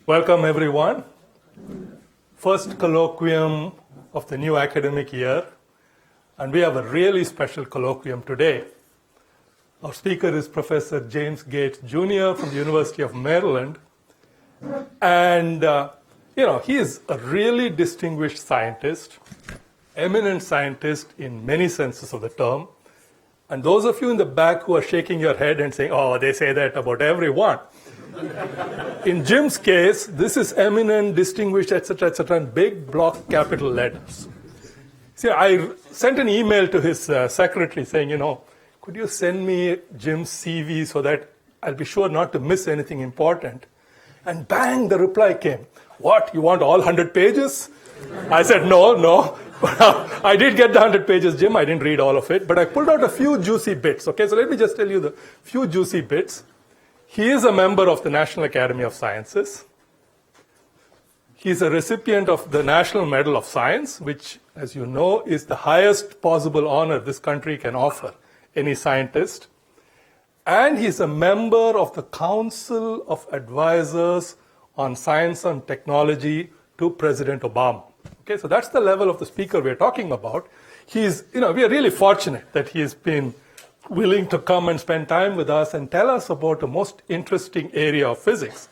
Welcome, everyone. First colloquium of the new academic year, and we have a really special colloquium today. Our speaker is Professor James Gates Jr. from the University of Maryland, and he is a really distinguished scientist, eminent scientist in many senses of the term. And those of you in the back who are shaking your head and saying, oh, they say that about everyone. In Jim's case, this is eminent, distinguished, etc., in big block capital letters. See, I sent an email to his secretary saying, could you send me Jim's CV so that I'll be sure not to miss anything important? And bang, the reply came. What, you want all 100 pages? I said, no. I did get the 100 pages, Jim. I didn't read all of it, but I pulled out a few juicy bits. Okay, so let me just tell you the few juicy bits. He is a member of the National Academy of Sciences. He's a recipient of the National Medal of Science, which, as you know, is the highest possible honor this country can offer any scientist. And he's a member of the Council of Advisors on Science and Technology to President Obama. Okay, so that's the level of the speaker we're talking about. We are really fortunate that he's been willing to come and spend time with us and tell us about the most interesting area of physics,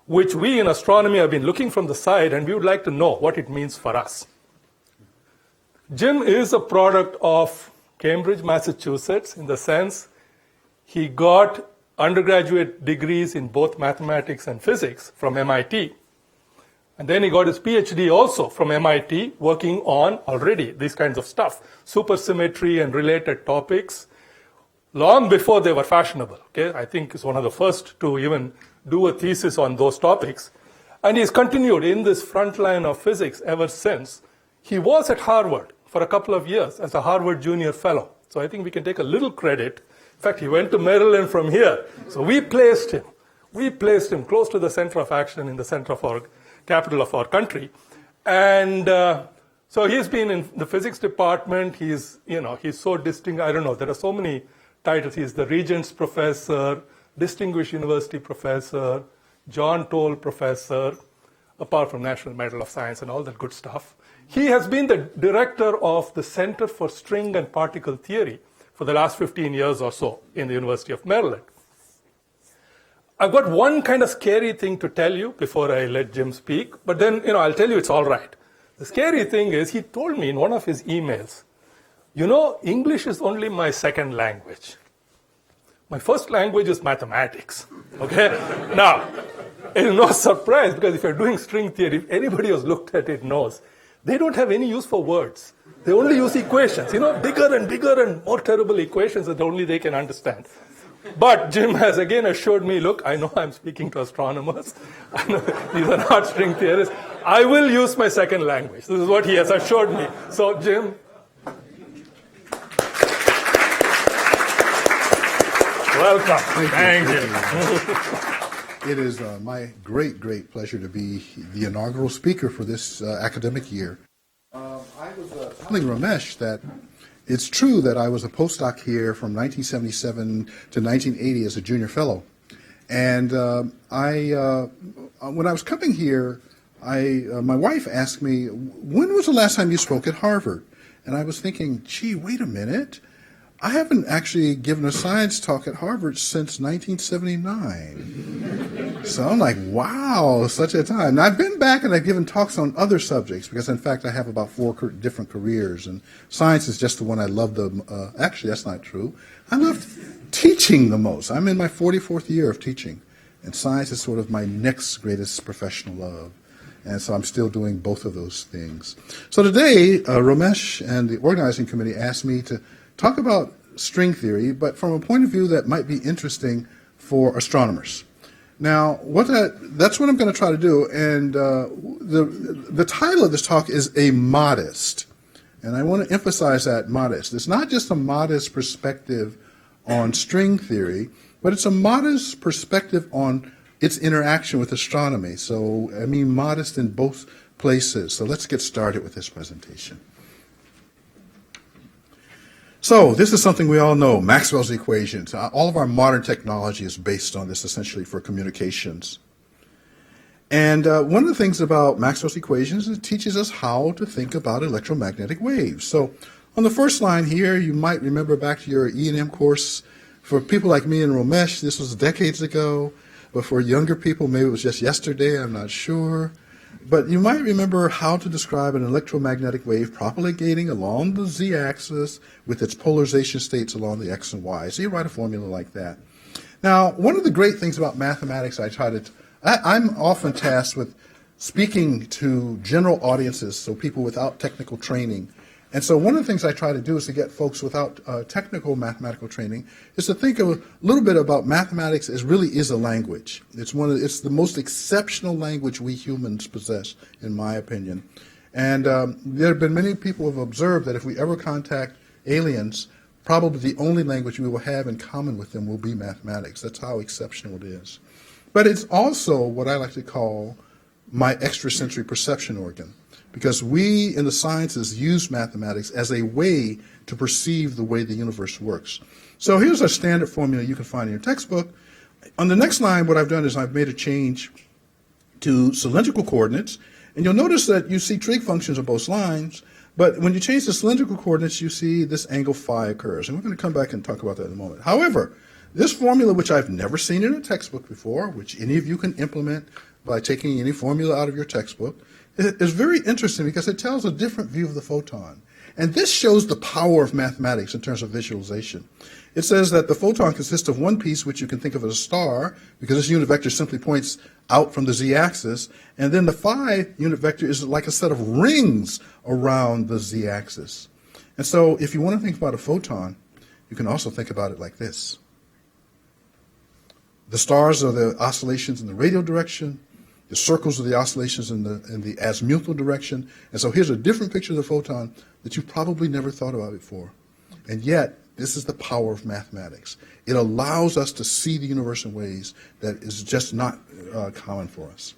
which we in astronomy have been looking from the side, and we would like to know what it means for us. Jim is a product of Cambridge, Massachusetts, in the sense he got undergraduate degrees in both mathematics and physics from MIT. And then he got his PhD also from MIT, working on already these kinds of stuff, supersymmetry and related topics, long before they were fashionable. Okay, I think he's one of the first to even do a thesis on those topics. And he's continued in this front line of physics ever since. He was at Harvard for a couple of years as a Harvard Junior Fellow. So I think we can take a little credit. In fact, he went to Maryland from here. So we placed him. We placed him close to the center of action in the center of our capital of our country. And so he's been in the physics department. He's so distinct. I don't know. There are so many titles. He's the Regents Professor, Distinguished University Professor, John Toll Professor, apart from National Medal of Science and all that good stuff. He has been the director of the Center for String and Particle Theory for the last 15 years or so in the University of Maryland. I've got one kind of scary thing to tell you before I let Jim speak, but then, I'll tell you it's all right. The scary thing is he told me in one of his emails, English is only my second language. My first language is mathematics, okay? Now, it's no surprise, because if you're doing string theory, if anybody who's looked at it knows, they don't have any use for words. They only use equations, bigger and bigger and more terrible equations that only they can understand. But Jim has again assured me, look, I know I'm speaking to astronomers. I know these are not string theorists. I will use my second language. This is what he has assured me. So, Jim. Welcome. Thank you. It is my great pleasure to be the inaugural speaker for this academic year. I was telling Ramesh that it's true that I was a postdoc here from 1977 to 1980 as a junior fellow. And when I was coming here, my wife asked me, when was the last time you spoke at Harvard? And I was thinking, gee, wait a minute. I haven't actually given a science talk at Harvard since 1979. So I'm like, wow, such a time. Now, I've been back and I've given talks on other subjects because, in fact, I have about 4 different careers, and science is just the one I love the actually, that's not true. I love teaching the most. I'm in my 44th year of teaching, and science is sort of my next greatest professional love. And so I'm still doing both of those things. So today, Ramesh and the organizing committee asked me to talk about string theory, but from a point of view that might be interesting for astronomers. Now, that's what I'm going to try to do, and the title of this talk is A Modest, and I want to emphasize that modest. It's not just a modest perspective on string theory, but it's a modest perspective on its interaction with astronomy. So, I mean, modest in both places. So let's get started with this presentation. So this is something we all know, Maxwell's equations. All of our modern technology is based on this essentially for communications. And one of the things about Maxwell's equations is it teaches us how to think about electromagnetic waves. So on the first line here, you might remember back to your E&M course. For people like me and Ramesh, this was decades ago. But for younger people, maybe it was just yesterday, I'm not sure. But you might remember how to describe an electromagnetic wave propagating along the z-axis with its polarization states along the x and y. So you write a formula like that. Now, one of the great things about mathematics I'm often tasked with speaking to general audiences, so people without technical training. And so one of the things I try to do is to get folks without technical mathematical training is to think a little bit about mathematics as really is a language. It's the most exceptional language we humans possess, in my opinion. And there have been many people who have observed that if we ever contact aliens, probably the only language we will have in common with them will be mathematics. That's how exceptional it is. But it's also what I like to call my extrasensory perception organ, because we in the sciences use mathematics as a way to perceive the way the universe works. So here's a standard formula you can find in your textbook. On the next line, what I've done is I've made a change to cylindrical coordinates, and you'll notice that you see trig functions on both lines, but when you change the cylindrical coordinates, you see this angle phi occurs, and we're going to come back and talk about that in a moment. However, this formula, which I've never seen in a textbook before, which any of you can implement by taking any formula out of your textbook, is very interesting because it tells a different view of the photon. And this shows the power of mathematics in terms of visualization. It says that the photon consists of one piece, which you can think of as a star, because this unit vector simply points out from the z-axis, and then the phi unit vector is like a set of rings around the z-axis. And so if you want to think about a photon, you can also think about it like this. The stars are the oscillations in the radial direction. The circles are the oscillations in the azimuthal direction. And so here's a different picture of the photon that you probably never thought about before. And yet, this is the power of mathematics. It allows us to see the universe in ways that is just not common for us.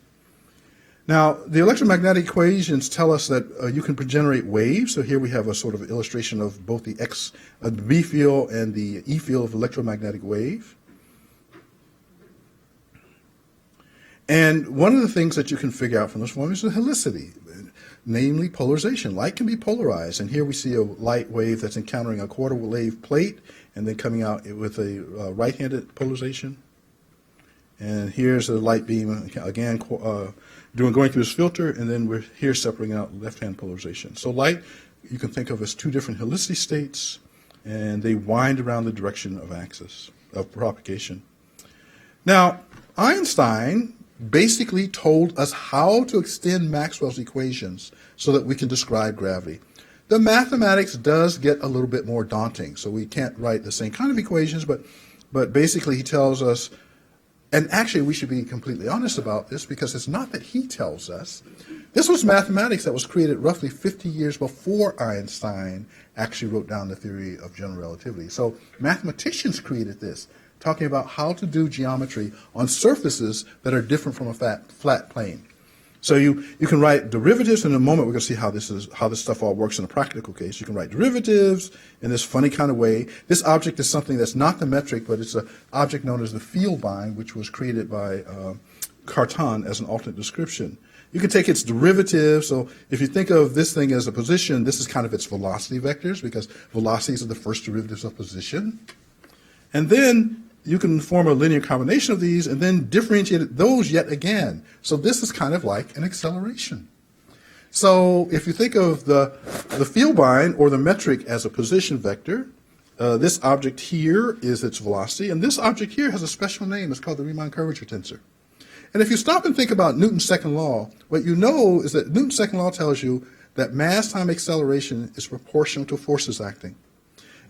Now, the electromagnetic equations tell us that you can generate waves. So here we have a sort of illustration of both the B field and the E field of electromagnetic wave. And one of the things that you can figure out from this formula is the helicity, namely polarization. Light can be polarized, and here we see a light wave that's encountering a quarter wave plate and then coming out with a right-handed polarization. And here's a light beam, again, going through this filter, and then we're here separating out left-hand polarization. So light you can think of as two different helicity states, and they wind around the direction of axis of propagation. Now, Einstein basically told us how to extend Maxwell's equations so that we can describe gravity. The mathematics does get a little bit more daunting, so we can't write the same kind of equations, but basically he tells us, and actually we should be completely honest about this because it's not that he tells us. This was mathematics that was created roughly 50 years before Einstein actually wrote down the theory of general relativity. So mathematicians created this, talking about how to do geometry on surfaces that are different from a flat plane. So you can write derivatives. In a moment, we're going to see how this stuff all works in a practical case. You can write derivatives in this funny kind of way. This object is something that's not the metric, but it's an object known as the field line, which was created by Cartan as an alternate description. You can take its derivative. So if you think of this thing as a position, this is kind of its velocity vectors because velocities are the first derivatives of position. And then you can form a linear combination of these and then differentiate those yet again. So this is kind of like an acceleration. So if you think of the field line or the metric as a position vector, this object here is its velocity, and this object here has a special name. It's called the Riemann curvature tensor. And if you stop and think about Newton's second law, what you know is that Newton's second law tells you that mass times acceleration is proportional to forces acting.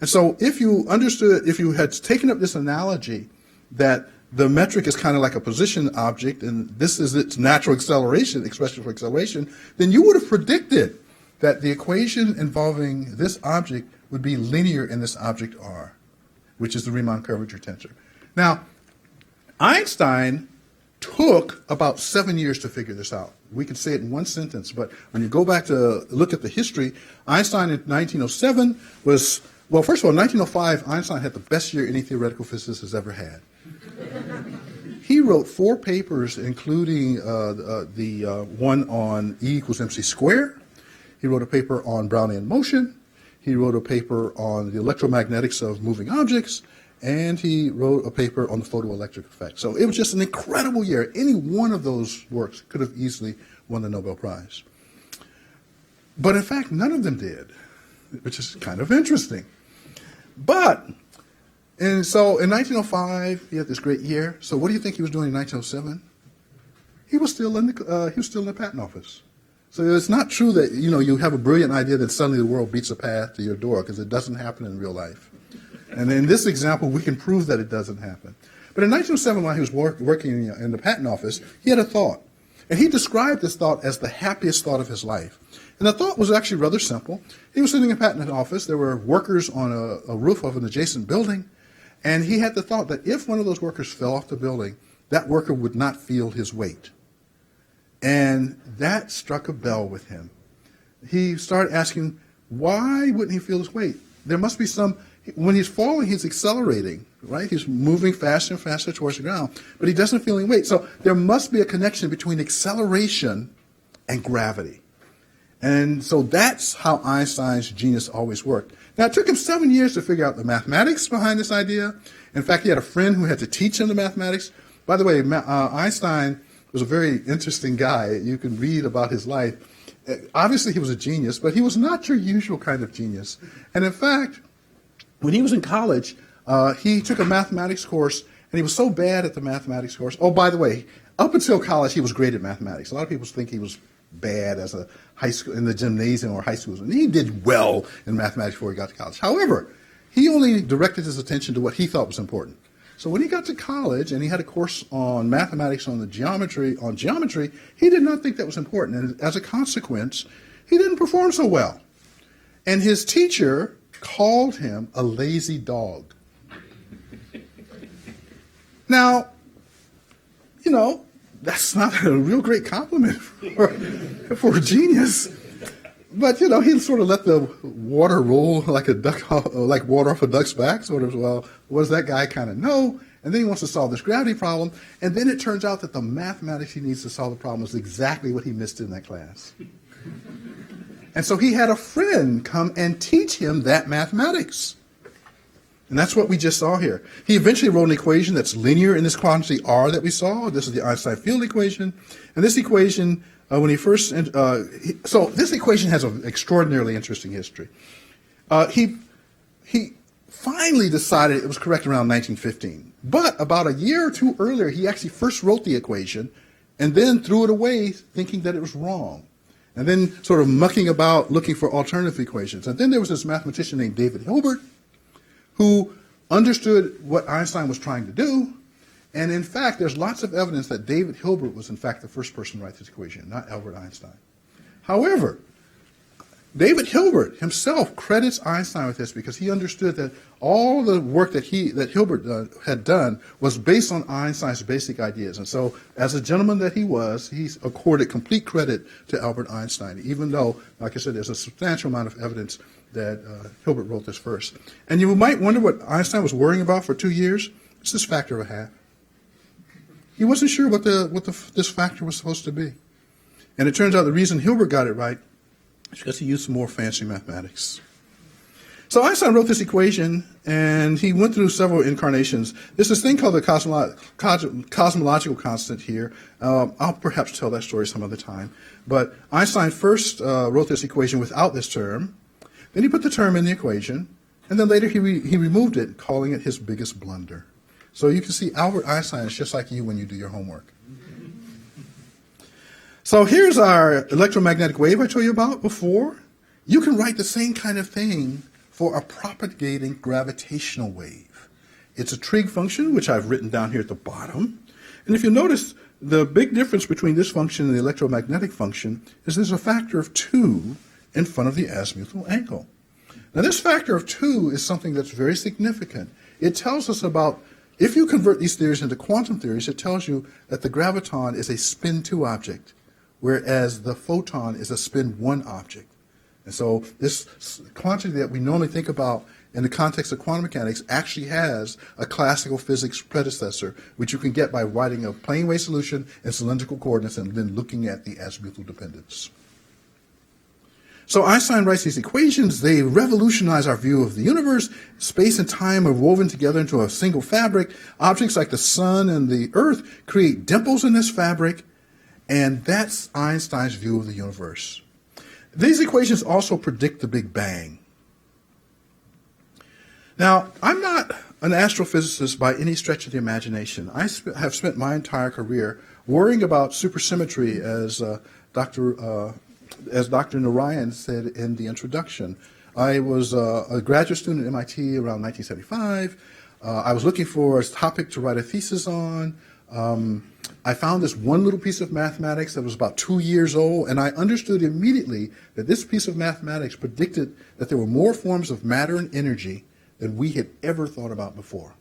And so if you had taken up this analogy that the metric is kind of like a position object and this is its natural acceleration, expression for acceleration, then you would have predicted that the equation involving this object would be linear in this object R, which is the Riemann curvature tensor. Now, Einstein took about 7 years to figure this out. We could say it in one sentence, but when you go back to look at the history, Einstein in 1907 was... Well, first of all, in 1905, Einstein had the best year any theoretical physicist has ever had. He wrote 4 papers, including the one on E equals mc squared. He wrote a paper on Brownian motion. He wrote a paper on the electromagnetics of moving objects. And he wrote a paper on the photoelectric effect. So it was just an incredible year. Any one of those works could have easily won the Nobel Prize. But in fact, none of them did, which is kind of interesting. And so in 1905, he had this great year. So what do you think he was doing in 1907? He was still in the patent office. So it's not true that you have a brilliant idea that suddenly the world beats a path to your door, because it doesn't happen in real life. And in this example, we can prove that it doesn't happen. But in 1907, while he was working in the patent office, he had a thought. And he described this thought as the happiest thought of his life. And the thought was actually rather simple. He was sitting in a patent office. There were workers on a roof of an adjacent building. And he had the thought that if one of those workers fell off the building, that worker would not feel his weight. And that struck a bell with him. He started asking, why wouldn't he feel his weight? There must be some... When he's falling, he's accelerating, right? He's moving faster and faster towards the ground, but he doesn't feel any weight. So there must be a connection between acceleration and gravity. And so that's how Einstein's genius always worked. Now, it took him 7 years to figure out the mathematics behind this idea. In fact, he had a friend who had to teach him the mathematics. By the way, Einstein was a very interesting guy. You can read about his life. Obviously, he was a genius, but he was not your usual kind of genius. And in fact, when he was in college, he took a mathematics course, and he was so bad at the mathematics course. Oh, by the way, up until college, he was great at mathematics. A lot of people think he was bad as a high school in the gymnasium or high school, and he did well in mathematics before he got to college. However, he only directed his attention to what he thought was important. So when he got to college and he had a course on mathematics on geometry, he did not think that was important, and as a consequence, he didn't perform so well. And his teacher called him a lazy dog. Now, that's not a real great compliment for a genius. But, he sort of let the water roll like a duck, like water off a duck's back, sort of, well, what does that guy kind of know? And then he wants to solve this gravity problem. And then it turns out that the mathematics he needs to solve the problem is exactly what he missed in that class. And so he had a friend come and teach him that mathematics. And that's what we just saw here. He eventually wrote an equation that's linear in this quantity R that we saw. This is the Einstein field equation. And this equation, so this equation has an extraordinarily interesting history. He finally decided it was correct around 1915. But about a year or two earlier, he actually first wrote the equation and then threw it away thinking that it was wrong. And then sort of mucking about looking for alternative equations. And then there was this mathematician named David Hilbert who understood what Einstein was trying to do. And in fact, there's lots of evidence that David Hilbert was in fact the first person to write this equation, not Albert Einstein. However, David Hilbert himself credits Einstein with this because he understood that all the work that Hilbert had done was based on Einstein's basic ideas. And so, as a gentleman that he was, he accorded complete credit to Albert Einstein, even though, like I said, there's a substantial amount of evidence that Hilbert wrote this first. And you might wonder what Einstein was worrying about for 2 years. It's this factor of a half. He wasn't sure what this factor was supposed to be. And it turns out the reason Hilbert got it right is because he used some more fancy mathematics. So Einstein wrote this equation, and he went through several incarnations. There's this thing called the cosmological constant here. I'll perhaps tell that story some other time. But Einstein first wrote this equation without this term. Then he put the term in the equation, and then later he removed it, calling it his biggest blunder. So you can see Albert Einstein is just like you when you do your homework. So here's our electromagnetic wave I told you about before. You can write the same kind of thing for a propagating gravitational wave. It's a trig function, which I've written down here at the bottom. And if you notice, the big difference between this function and the electromagnetic function is there's a factor of 2 in front of the azimuthal angle. Now this factor of 2 is something that's very significant. It tells us about, if you convert these theories into quantum theories, it tells you that the graviton is a spin 2 object, whereas the photon is a spin 1 object. And so this quantity that we normally think about in the context of quantum mechanics actually has a classical physics predecessor, which you can get by writing a plane wave solution in cylindrical coordinates and then looking at the azimuthal dependence. So Einstein writes these equations. They revolutionize our view of the universe. Space and time are woven together into a single fabric. Objects like the sun and the earth create dimples in this fabric, and that's Einstein's view of the universe. These equations also predict the Big Bang. Now, I'm not an astrophysicist by any stretch of the imagination. I have spent my entire career worrying about supersymmetry, as Dr. Narayan said in the introduction. I was a graduate student at MIT around 1975. I was looking for a topic to write a thesis on. I found this one little piece of mathematics that was about 2 years old, and I understood immediately that this piece of mathematics predicted that there were more forms of matter and energy than we had ever thought about before.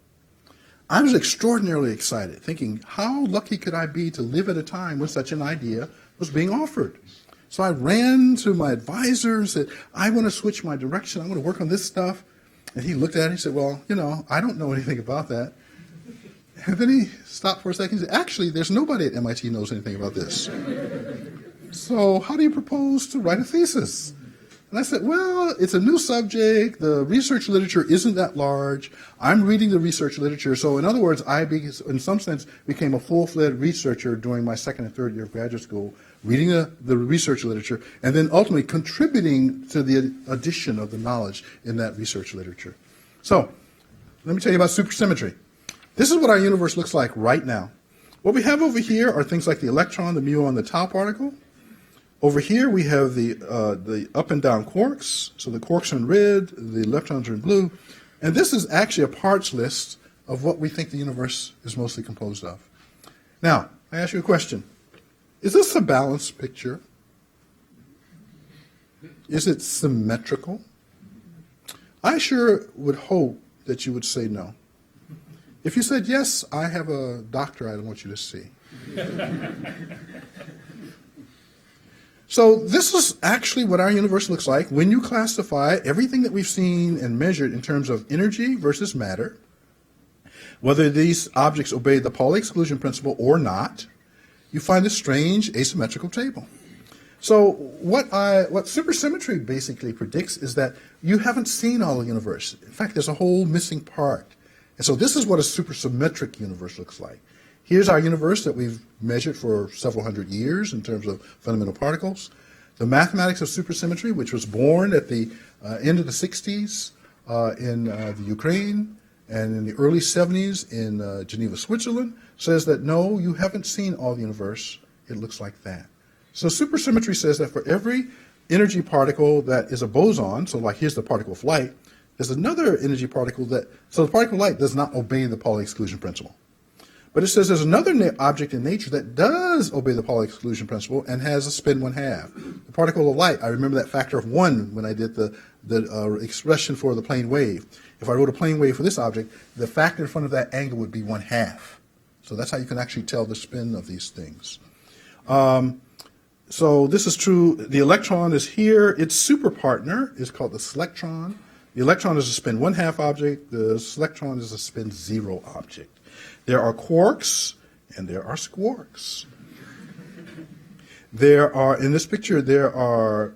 I was extraordinarily excited, thinking, how lucky could I be to live at a time when such an idea was being offered? So I ran to my advisor and said, I want to switch my direction. I want to work on this stuff. And he looked at it and he said, well, I don't know anything about that. And then he stopped for a second and said, actually, there's nobody at MIT who knows anything about this. So how do you propose to write a thesis? And I said, well, it's a new subject. The research literature isn't that large. I'm reading the research literature. So in other words, I, in some sense, became a full-fledged researcher during my second and third year of graduate school, reading the research literature, and then ultimately contributing to the addition of the knowledge in that research literature. So let me tell you about supersymmetry. This is what our universe looks like right now. What we have over here are things like the electron, the muon, the tau particle. Over here we have the up and down quarks. So the quarks are in red, the leptons are in blue. And this is actually a parts list of what we think the universe is mostly composed of. Now, I ask you a question. Is this a balanced picture? Is it symmetrical? I sure would hope that you would say no. If you said, yes, I have a doctor I want you to see. So this is actually what our universe looks like when you classify everything that we've seen and measured in terms of energy versus matter, whether these objects obey the Pauli exclusion principle or not. You find this strange asymmetrical table. So what supersymmetry basically predicts is that you haven't seen all the universe. In fact, there's a whole missing part. And so this is what a supersymmetric universe looks like. Here's our universe that we've measured for several hundred years in terms of fundamental particles. The mathematics of supersymmetry, which was born at the end of the 60s in the Ukraine and in the early 70s in Geneva, Switzerland, says that no, you haven't seen all the universe. It looks like that. So supersymmetry says that for every energy particle that is a boson, so like here's the particle of light, there's another energy particle so the particle of light does not obey the Pauli exclusion principle. But it says there's another object in nature that does obey the Pauli exclusion principle and has a spin 1/2. The particle of light, I remember that factor of 1 when I did the expression for the plane wave. If I wrote a plane wave for this object, the factor in front of that angle would be 1/2. So that's how you can actually tell the spin of these things. So this is true. The electron is here. Its superpartner is called the selectron. The electron is a spin 1/2 object. The selectron is a spin 0 object. There are quarks and there are squarks. There are, in this picture, there are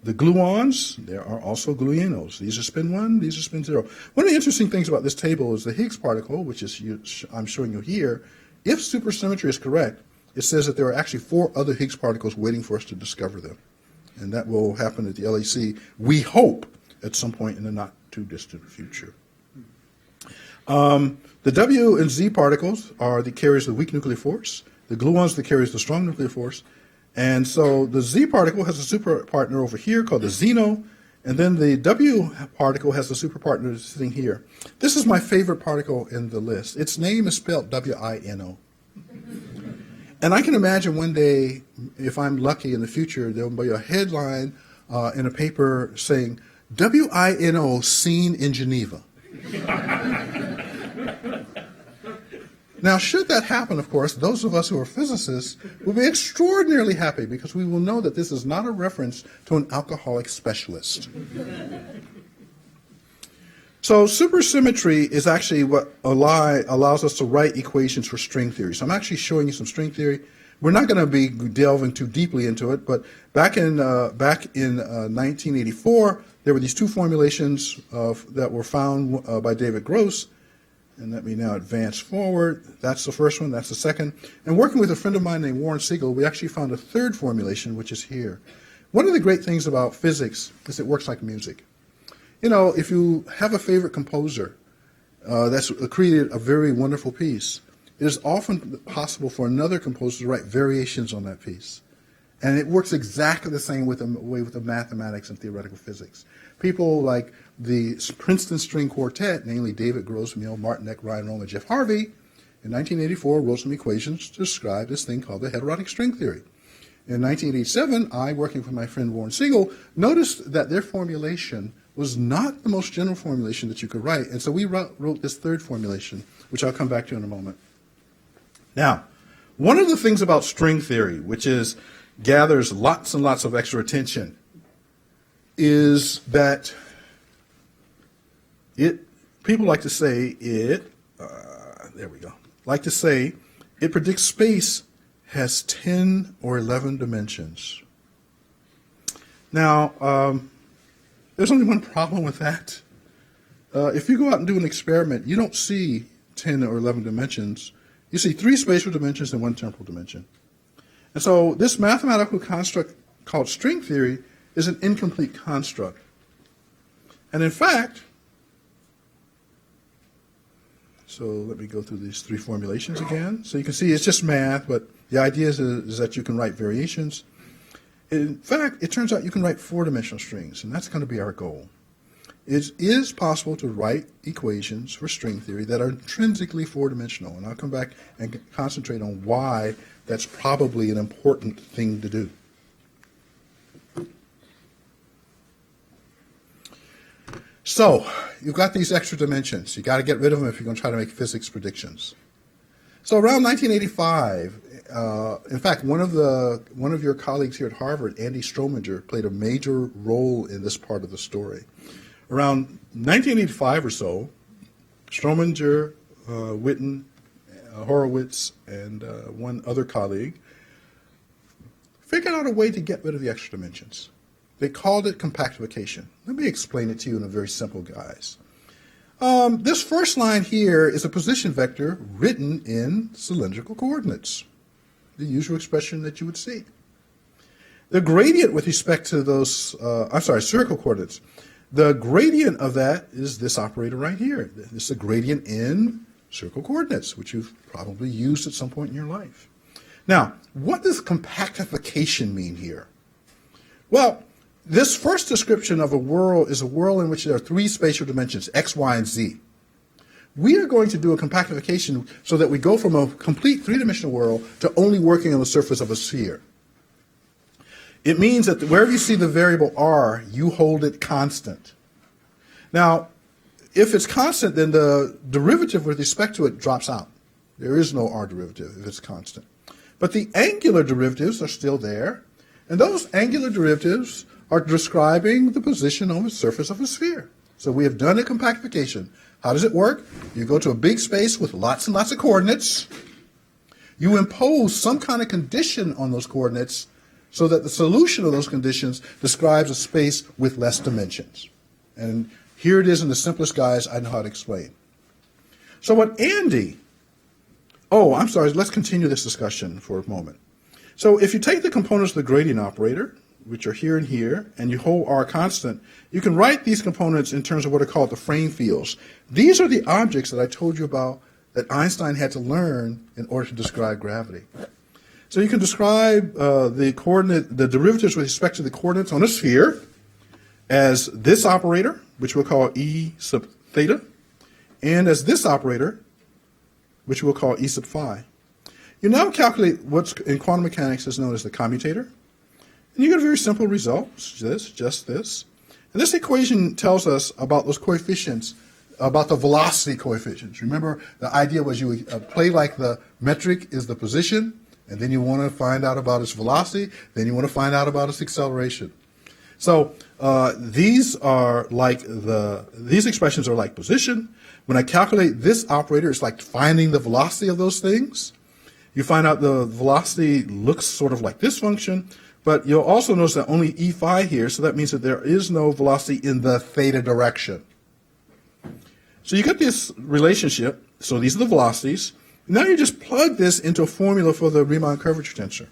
the gluons. There are also gluinos. These are spin 1, these are spin 0. One of the interesting things about this table is the Higgs particle, which is I'm showing you here. If supersymmetry is correct, it says that there are actually 4 other Higgs particles waiting for us to discover them. And that will happen at the LHC, we hope, at some point in the not-too-distant future. The W and Z particles are the carriers of the weak nuclear force. The gluons are the carriers of the strong nuclear force. And so the Z particle has a super partner over here called the Zeno, and then the W particle has a super partner sitting here. This is my favorite particle in the list. Its name is spelled W-I-N-O. And I can imagine one day, if I'm lucky in the future, there will be a headline in a paper saying, W-I-N-O seen in Geneva. Now, should that happen, of course, those of us who are physicists will be extraordinarily happy because we will know that this is not a reference to an alcoholic specialist. So supersymmetry is actually what allows us to write equations for string theory. So I'm actually showing you some string theory. We're not going to be delving too deeply into it, but back in 1984, there were these two formulations that were found by David Gross. And let me now advance forward. That's the first one, that's the second. And working with a friend of mine named Warren Siegel, we actually found a third formulation, which is here. One of the great things about physics is it works like music. You know, if you have a favorite composer that's created a very wonderful piece, it is often possible for another composer to write variations on that piece. And it works exactly the same way with the mathematics and theoretical physics. People like the Princeton String Quartet, namely David Gross, Emil Martinek, Ryan Roll, and Jeff Harvey, in 1984 wrote some equations to describe this thing called the heterotic string theory. In 1987, I, working with my friend Warren Siegel, noticed that their formulation was not the most general formulation that you could write, and so we wrote this third formulation, which I'll come back to in a moment. Now, one of the things about string theory, which gathers lots and lots of extra attention, is that people like to say it predicts space has 10 or 11 dimensions. Now, there's only one problem with that. If you go out and do an experiment, you don't see 10 or 11 dimensions. You see 3 spatial dimensions and 1 temporal dimension. And so this mathematical construct called string theory is an incomplete construct. And in fact, so let me go through these 3 formulations again. So you can see it's just math, but the idea is that you can write variations. In fact, it turns out you can write 4-dimensional strings, and that's going to be our goal. It is possible to write equations for string theory that are intrinsically 4-dimensional, and I'll come back and concentrate on why that's probably an important thing to do. So, you've got these extra dimensions. You've got to get rid of them if you're going to try to make physics predictions. So around 1985, in fact, one of your colleagues here at Harvard, Andy Strominger, played a major role in this part of the story. Around 1985 or so, Strominger, Witten, Horowitz, and one other colleague figured out a way to get rid of the extra dimensions. They called it compactification. Let me explain it to you in a very simple guise. This first line here is a position vector written in cylindrical coordinates, the usual expression that you would see. The gradient with respect to those, spherical coordinates, the gradient of that is this operator right here. This is a gradient in spherical coordinates, which you've probably used at some point in your life. Now, what does compactification mean here? Well, this first description of a world is a world in which there are 3 spatial dimensions, x, y, and z. We are going to do a compactification so that we go from a complete 3-dimensional world to only working on the surface of a sphere. It means that wherever you see the variable r, you hold it constant. Now, if it's constant, then the derivative with respect to it drops out. There is no r derivative if it's constant. But the angular derivatives are still there, and those angular derivatives are describing the position on the surface of a sphere. So we have done a compactification. How does it work? You go to a big space with lots and lots of coordinates. You impose some kind of condition on those coordinates so that the solution of those conditions describes a space with less dimensions. And here it is in the simplest guise I know how to explain. So what Andy, let's continue this discussion for a moment. So if you take the components of the gradient operator, which are here and here, and you hold r constant, you can write these components in terms of what are called the frame fields. These are the objects that I told you about that Einstein had to learn in order to describe gravity. So you can describe the derivatives with respect to the coordinates on a sphere as this operator, which we'll call E sub theta, and as this operator, which we'll call E sub phi. You now calculate what's in quantum mechanics is known as the commutator, and you get a very simple result, just this. And this equation tells us about those coefficients about the velocity coefficients. Remember, the idea was you would play like the metric is the position, and then you want to find out about its velocity, then you want to find out about its acceleration. So these expressions are like position. When I calculate this operator, it's like finding the velocity of those things. You find out the velocity looks sort of like this function, but you'll also notice that only E phi here, so that means that there is no velocity in the theta direction. So you get this relationship, so these are the velocities. Now you just plug this into a formula for the Riemann curvature tensor.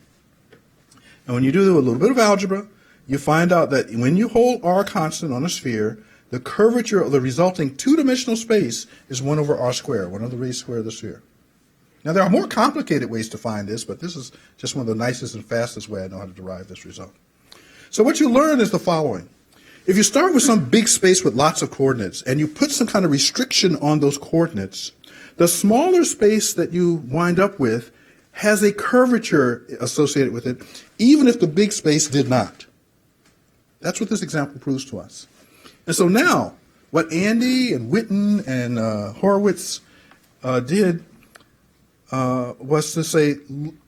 And when you do a little bit of algebra, you find out that when you hold r constant on a sphere, the curvature of the resulting two-dimensional space is 1 over r squared, 1 over the raised square of the sphere. Now there are more complicated ways to find this, but this is just one of the nicest and fastest way I know how to derive this result. So what you learn is the following. If you start with some big space with lots of coordinates and you put some kind of restriction on those coordinates, the smaller space that you wind up with has a curvature associated with it, even if the big space did not. That's what this example proves to us. And so now, what Andy and Witten and Horowitz did was to say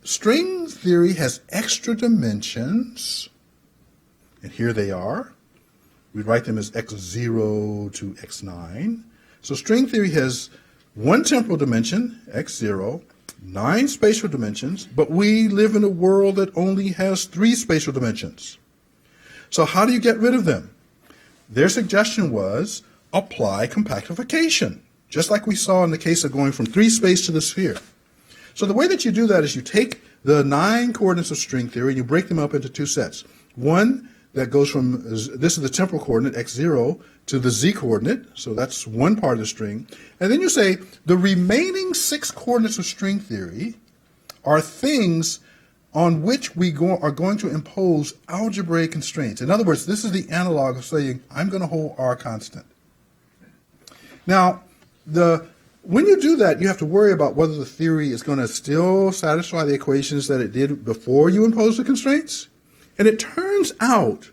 string theory has extra dimensions, and here they are. We write them as x0 to x9. So string theory has 1 temporal dimension, x0, 9 spatial dimensions, but we live in a world that only has 3 spatial dimensions. So how do you get rid of them? Their suggestion was apply compactification, just like we saw in the case of going from 3 space to the sphere. So the way that you do that is you take the 9 coordinates of string theory and you break them up into 2 sets. One that goes from, this is the temporal coordinate, x0, to the z coordinate, so that's one part of the string. And then you say the remaining 6 coordinates of string theory are things on which we are going to impose algebraic constraints. In other words, this is the analog of saying, I'm going to hold r constant. Now, when you do that, you have to worry about whether the theory is going to still satisfy the equations that it did before you impose the constraints. And it turns out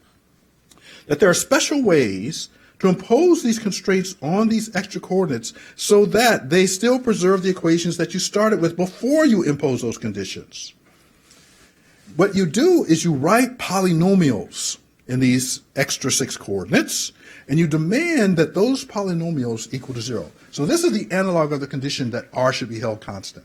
that there are special ways to impose these constraints on these extra coordinates so that they still preserve the equations that you started with before you impose those conditions. What you do is you write polynomials in these extra 6 coordinates, and you demand that those polynomials equal to 0. So this is the analog of the condition that r should be held constant.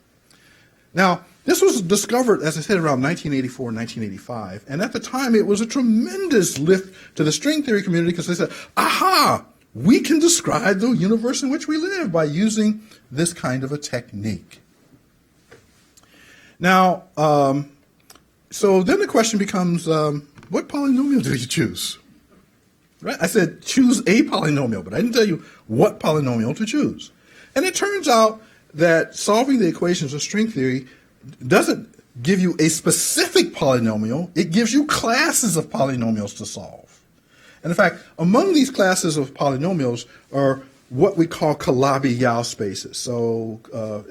Now, this was discovered, as I said, around 1984 and 1985, and at the time it was a tremendous lift to the string theory community because they said, aha, we can describe the universe in which we live by using this kind of a technique. Now, so then the question becomes, what polynomial do you choose? Right? I said choose a polynomial, but I didn't tell you what polynomial to choose. And it turns out that solving the equations of string theory doesn't give you a specific polynomial, it gives you classes of polynomials to solve. And in fact, among these classes of polynomials are what we call Calabi-Yau spaces. So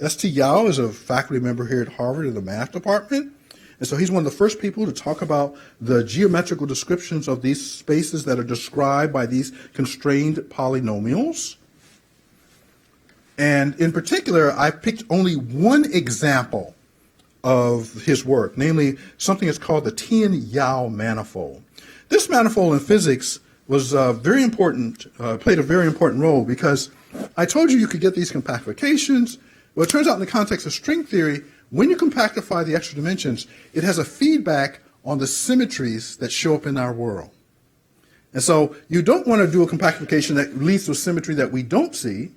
St. Yau is a faculty member here at Harvard in the math department. And so he's one of the first people to talk about the geometrical descriptions of these spaces that are described by these constrained polynomials. And in particular, I picked only one example of his work, namely something that's called the Tien-Yau manifold. This manifold in physics was very important, played a very important role because I told you could get these compactifications. Well, it turns out in the context of string theory, when you compactify the extra dimensions, it has a feedback on the symmetries that show up in our world. And so you don't want to do a compactification that leads to a symmetry that we don't see.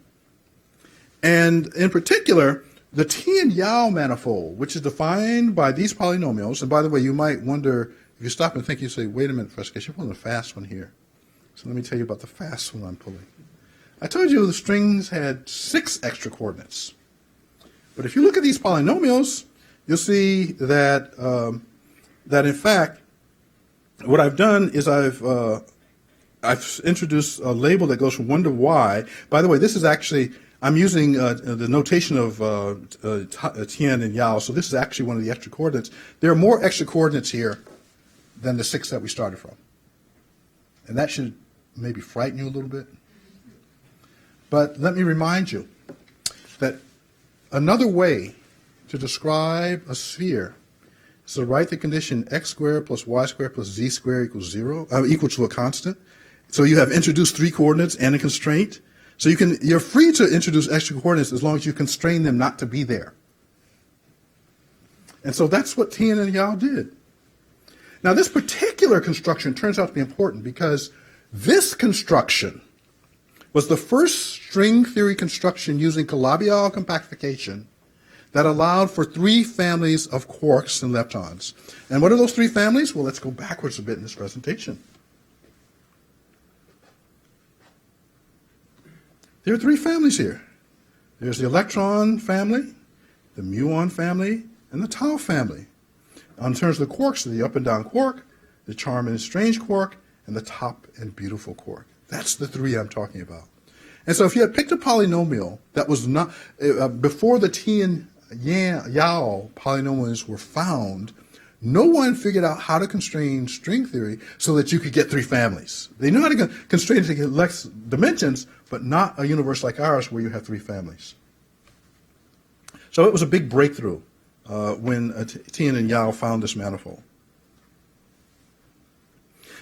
And in particular, the Tien-Yau manifold, which is defined by these polynomials, and by the way, you might wonder, if you stop and think, you say, wait a minute, Professor, you're pulling a fast one here. So let me tell you about the fast one I'm pulling. I told you the strings had 6 extra coordinates. But if you look at these polynomials, you'll see that, that in fact, what I've done is I've introduced a label that goes from 1 to y. By the way, this is actually, I'm using the notation of Tien and Yau, so this is actually one of the extra coordinates. There are more extra coordinates here than the 6 that we started from. And that should maybe frighten you a little bit. But let me remind you that another way to describe a sphere is to write the condition x squared plus y squared plus z squared equals equal to a constant. So you have introduced three coordinates and a constraint. So you're free to introduce extra coordinates as long as you constrain them not to be there. And so that's what Tien and Yau did. Now this particular construction turns out to be important because this construction was the first string theory construction using Calabi-Yau compactification that allowed for three families of quarks and leptons. And what are those three families? Well, let's go backwards a bit in this presentation. There are three families here. There's the electron family, the muon family, and the tau family. In terms of the quarks, the up and down quark, the charming and strange quark, and the top and beautiful quark. That's the three I'm talking about. And so if you had picked a polynomial that was not, before the Tien-Yau polynomials were found, no one figured out how to constrain string theory so that you could get three families. They knew how to constrain it to get less dimensions, but not a universe like ours where you have three families. So it was a big breakthrough when Tien and Yau found this manifold.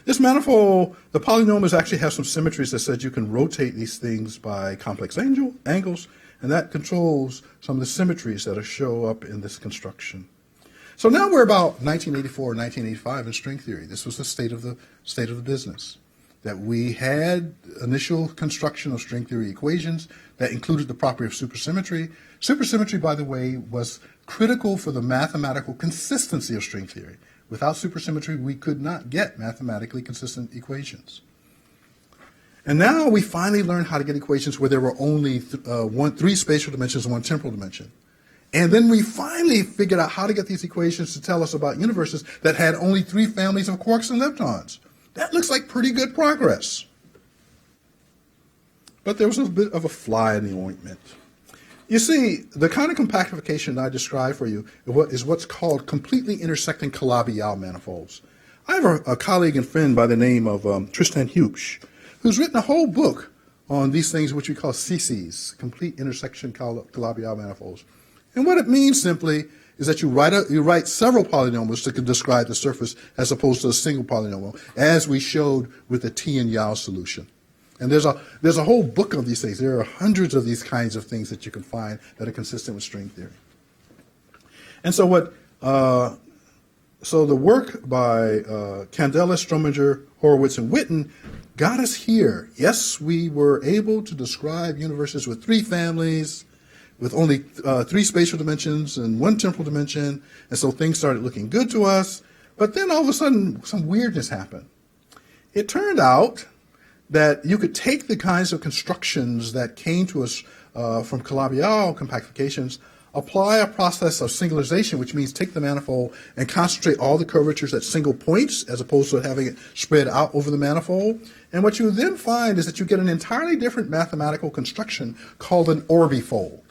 This manifold, the polynomials actually have some symmetries that said you can rotate these things by complex angles, and that controls some of the symmetries that show up in this construction. So now we're about 1984, 1985 in string theory. This was the state of the business. That we had initial construction of string theory equations that included the property of supersymmetry. Supersymmetry, by the way, was critical for the mathematical consistency of string theory. Without supersymmetry, we could not get mathematically consistent equations. And now we finally learned how to get equations where there were only three spatial dimensions and one temporal dimension. And then we finally figured out how to get these equations to tell us about universes that had only three families of quarks and leptons. That looks like pretty good progress. But there was a bit of a fly in the ointment. You see, the kind of compactification I described for you is what's called completely intersecting Calabi-Yau manifolds. I have a colleague and friend by the name of Tristan Hughes, who's written a whole book on these things which we call CCs, complete intersection Calabi-Yau manifolds. And what it means simply is that you write several polynomials to describe the surface as opposed to a single polynomial, as we showed with the Tien-Yau solution. And there's a whole book of these things. There are hundreds of these kinds of things that you can find that are consistent with string theory. And so so the work by Candela, Strominger, Horowitz, and Witten got us here. Yes, we were able to describe universes with three families, with only three spatial dimensions and one temporal dimension, and so things started looking good to us. But then all of a sudden, some weirdness happened. It turned out that you could take the kinds of constructions that came to us from Calabi-Yau compactifications, apply a process of singularization, which means take the manifold and concentrate all the curvatures at single points as opposed to having it spread out over the manifold. And what you then find is that you get an entirely different mathematical construction called an orbifold.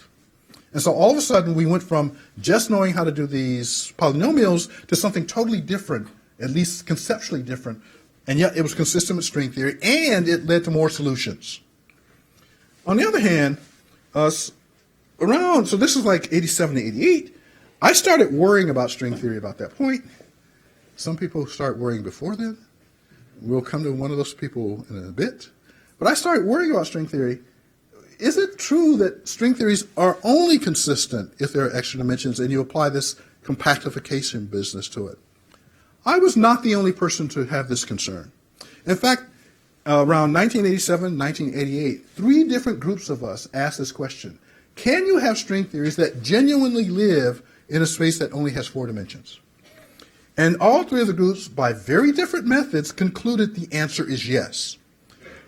And so all of a sudden we went from just knowing how to do these polynomials to something totally different, at least conceptually different, and yet it was consistent with string theory, and it led to more solutions. On the other hand, so this is like 87 to 88, I started worrying about string theory about that point. Some people start worrying before then. We'll come to one of those people in a bit. But I started worrying about string theory. Is it true that string theories are only consistent if there are extra dimensions and you apply this compactification business to it? I was not the only person to have this concern. In fact, around 1987, 1988, three different groups of us asked this question. Can you have string theories that genuinely live in a space that only has four dimensions? And all three of the groups, by very different methods, concluded the answer is yes.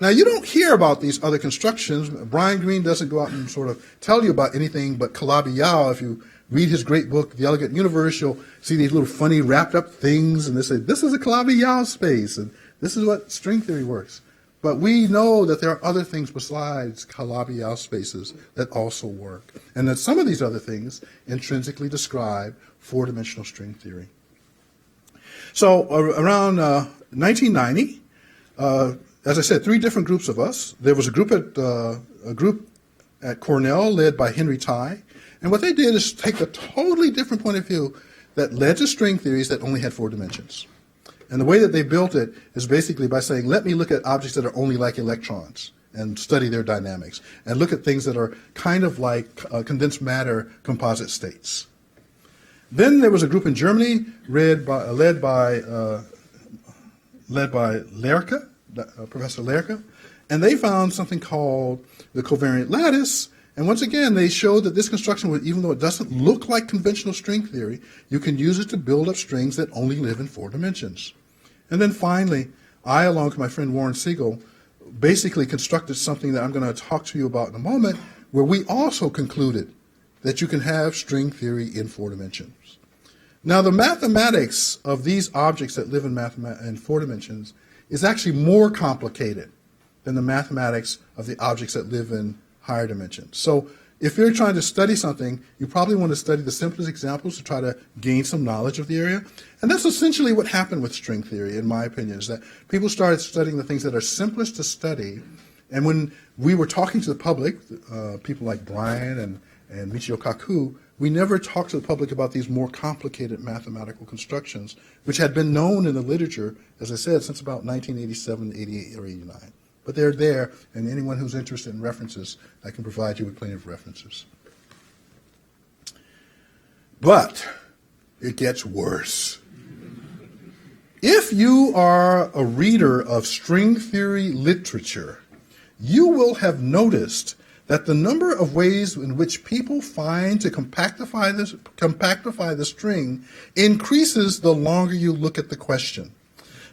Now, you don't hear about these other constructions. Brian Greene doesn't go out and sort of tell you about anything but Calabi-Yau. If you read his great book, The Elegant Universe, you'll see these little funny wrapped up things, and they say, this is a Calabi-Yau space, and this is what string theory works. But we know that there are other things besides Calabi-Yau spaces that also work, and that some of these other things intrinsically describe four-dimensional string theory. So around 1990, as I said, three different groups of us. There was a group at Cornell led by Henry Tye, and what they did is take a totally different point of view that led to string theories that only had 4 dimensions. And the way that they built it is basically by saying, let me look at objects that are only like electrons and study their dynamics, and look at things that are kind of like condensed matter composite states. Then there was a group in Germany led by Lerche, Professor Lerche, and they found something called the covariant lattice. And once again, they showed that this construction, even though it doesn't look like conventional string theory, you can use it to build up strings that only live in 4 dimensions. And then finally, I, along with my friend Warren Siegel, basically constructed something that I'm going to talk to you about in a moment, where we also concluded that you can have string theory in 4 dimensions. Now, the mathematics of these objects that live in 4 dimensions is actually more complicated than the mathematics of the objects that live in higher dimensions. So if you're trying to study something, you probably want to study the simplest examples to try to gain some knowledge of the area. And that's essentially what happened with string theory, in my opinion, is that people started studying the things that are simplest to study. And when we were talking to the public, people like Brian and Michio Kaku, we never talked to the public about these more complicated mathematical constructions, which had been known in the literature, as I said, since about 1987, 88, or 89. But they're there, and anyone who's interested in references, I can provide you with plenty of references. But it gets worse. If you are a reader of string theory literature, you will have noticed that the number of ways in which people find to compactify the string increases the longer you look at the question.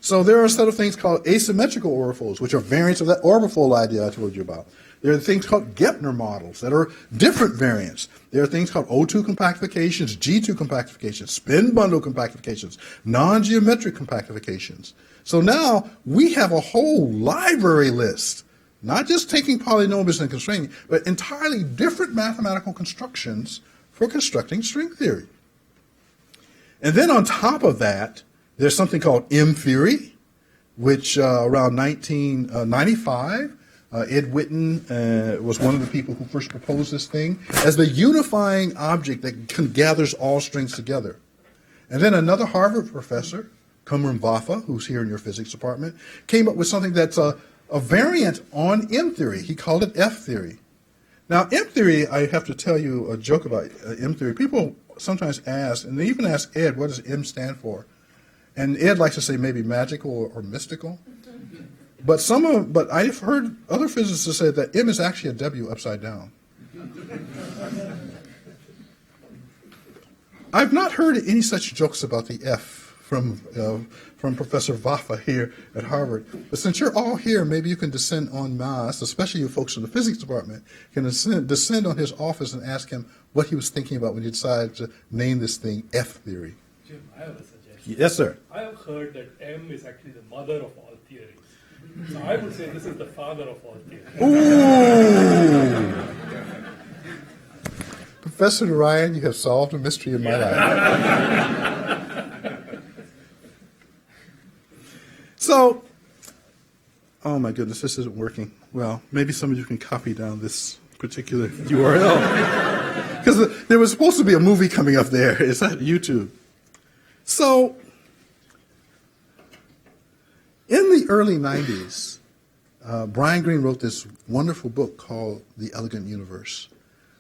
So there are a set of things called asymmetrical orbifolds, which are variants of that orbifold idea I told you about. There are things called Gepner models that are different variants. There are things called O2 compactifications, G2 compactifications, spin bundle compactifications, non-geometric compactifications. So now we have a whole library list, not just taking polynomials and constraining, but entirely different mathematical constructions for constructing string theory. And then on top of that, there's something called M theory, which around 1995, Ed Witten was one of the people who first proposed this thing as the unifying object that gathers all strings together. And then another Harvard professor, Kumram Vafa, who's here in your physics department, came up with something that's a variant on M theory. He called it F theory. Now, M theory, I have to tell you a joke about M theory. People sometimes ask, and they even ask Ed, what does M stand for? And Ed likes to say maybe magical or mystical. But I've heard other physicists say that M is actually a W upside down. I've not heard any such jokes about the F from Professor Vafa here at Harvard. But since you're all here, maybe you can descend en masse, especially you folks in the physics department, can descend on his office and ask him what he was thinking about when he decided to name this thing F theory. Jim, I have a suggestion. Yes, sir. I have heard that M is actually the mother of all theories. So I would say this is the father of all theories. Ooh! Professor Ryan, you have solved a mystery in my life. So, oh my goodness, this isn't working. Well, maybe some of you can copy down this particular URL. Because there was supposed to be a movie coming up there. It's at YouTube. So, in the early 90s, Brian Greene wrote this wonderful book called The Elegant Universe,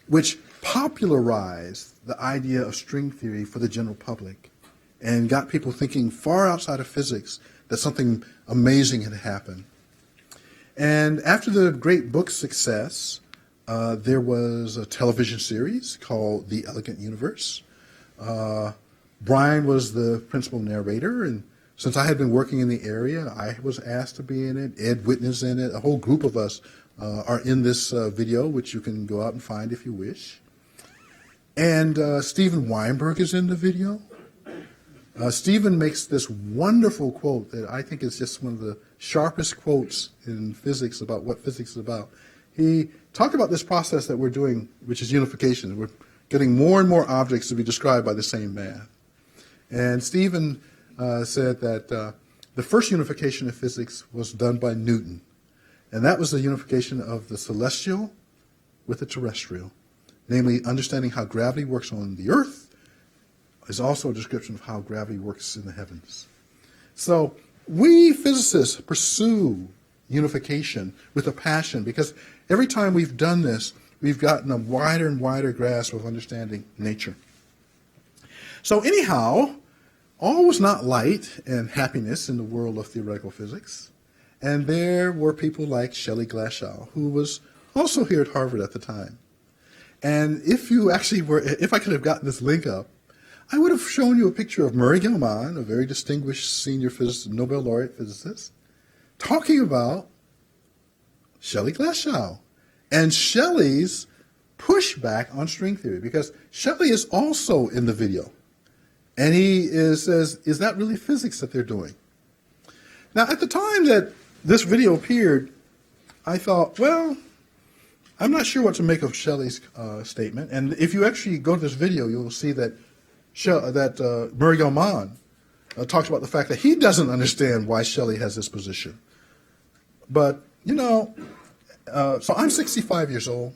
which popularized the idea of string theory for the general public and got people thinking far outside of physics that something amazing had happened. And after the great book's success, there was a television series called The Elegant Universe. Brian was the principal narrator, and since I had been working in the area, I was asked to be in it. Ed Witten is in it. A whole group of us are in this video, which you can go out and find if you wish. And Steven Weinberg is in the video. Steven makes this wonderful quote that I think is just one of the sharpest quotes in physics about what physics is about. He talked about this process that we're doing, which is unification. We're getting more and more objects to be described by the same math. And Steven said that the first unification of physics was done by Newton, and that was the unification of the celestial with the terrestrial, namely understanding how gravity works on the Earth is also a description of how gravity works in the heavens. So we physicists pursue unification with a passion because every time we've done this, we've gotten a wider and wider grasp of understanding nature. So anyhow, all was not light and happiness in the world of theoretical physics. And there were people like Shelley Glashow, who was also here at Harvard at the time. And if I could have gotten this link up, I would have shown you a picture of Murray Gell-Mann, a very distinguished senior physicist, Nobel laureate physicist, talking about Shelley Glashow and Shelley's pushback on string theory, because Shelley is also in the video. And he says, is that really physics that they're doing? Now, at the time that this video appeared, I thought, well, I'm not sure what to make of Shelley's statement. And if you actually go to this video, you'll see that Murray Gell-Mann talks about the fact that he doesn't understand why Shelley has this position. But, so I'm 65 years old.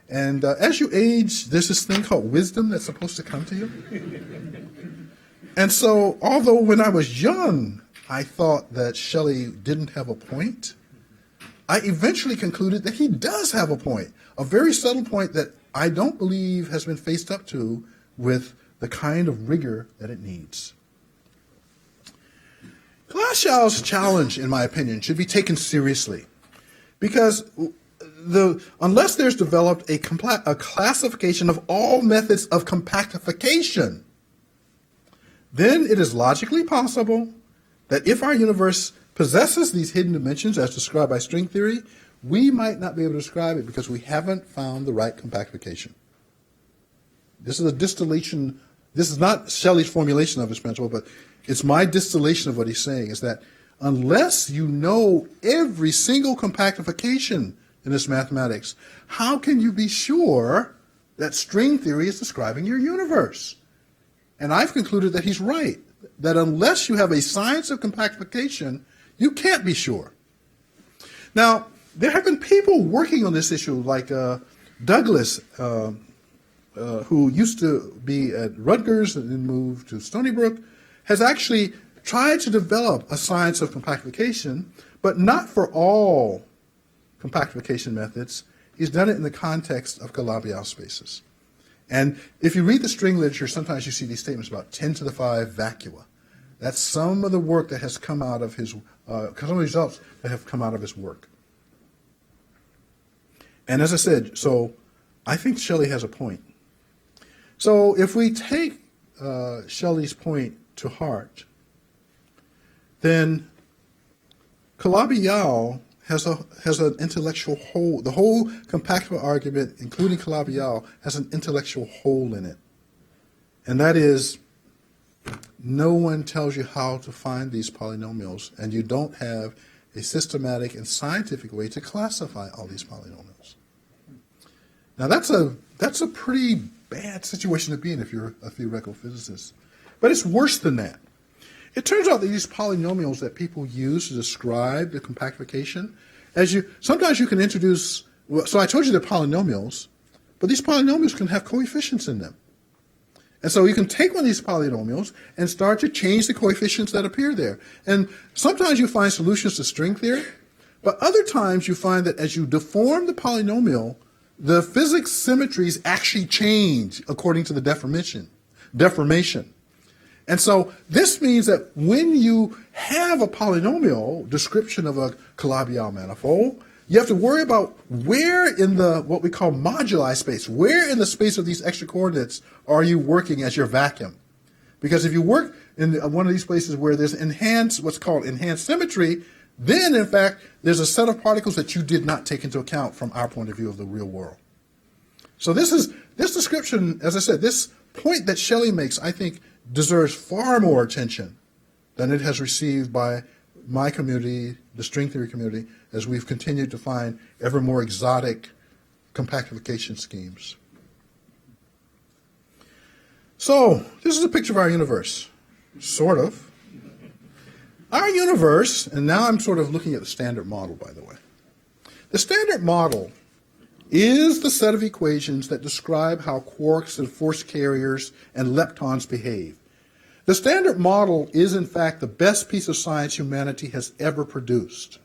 And as you age, there's this thing called wisdom that's supposed to come to you. And so, although when I was young, I thought that Shelley didn't have a point, I eventually concluded that he does have a point, a very subtle point that I don't believe has been faced up to with the kind of rigor that it needs. Glashow's challenge, in my opinion, should be taken seriously because unless there's developed a classification of all methods of compactification, then it is logically possible that if our universe possesses these hidden dimensions as described by string theory, we might not be able to describe it because we haven't found the right compactification. This is a distillation. This is not Shelley's formulation of his principle, but it's my distillation of what he's saying, is that unless you know every single compactification in this mathematics, how can you be sure that string theory is describing your universe? And I've concluded that he's right, that unless you have a science of compactification, you can't be sure. Now, there have been people working on this issue, like Douglas, who used to be at Rutgers and then moved to Stony Brook, has actually tried to develop a science of compactification, but not for all compactification methods. He's done it in the context of Calabi-Yau spaces. And if you read the string literature, sometimes you see these statements about 10 to the 5 vacua. That's some of the work that has come out of his, some of the results that have come out of his work. And as I said, so I think Shelley has a point. So if we take Shelley's point to heart, then Calabi-Yau has an intellectual hole. The whole compactable argument, including Calabi-Yau, has an intellectual hole in it. And that is, no one tells you how to find these polynomials, and you don't have a systematic and scientific way to classify all these polynomials. Now that's a pretty bad situation to be in if you're a theoretical physicist. But it's worse than that. It turns out that these polynomials that people use to describe the compactification, sometimes you can introduce, so I told you they're polynomials, but these polynomials can have coefficients in them. And so you can take one of these polynomials and start to change the coefficients that appear there. And sometimes you find solutions to string theory, but other times you find that as you deform the polynomial, the physics symmetries actually change according to the deformation. And so this means that when you have a polynomial description of a Calabi-Yau manifold, you have to worry about where in the what we call moduli space, where in the space of these extra coordinates are you working as your vacuum? Because if you work in one of these places where there's what's called enhanced symmetry, then in fact there's a set of particles that you did not take into account from our point of view of the real world. So this description, as I said, this point that Shelley makes, I think, deserves far more attention than it has received by my community, the string theory community, as we've continued to find ever more exotic compactification schemes. So, this is a picture of our universe, sort of. Our universe, and now I'm sort of looking at the Standard Model, by the way. The Standard Model is the set of equations that describe how quarks and force carriers and leptons behave. The Standard Model is, in fact, the best piece of science humanity has ever produced.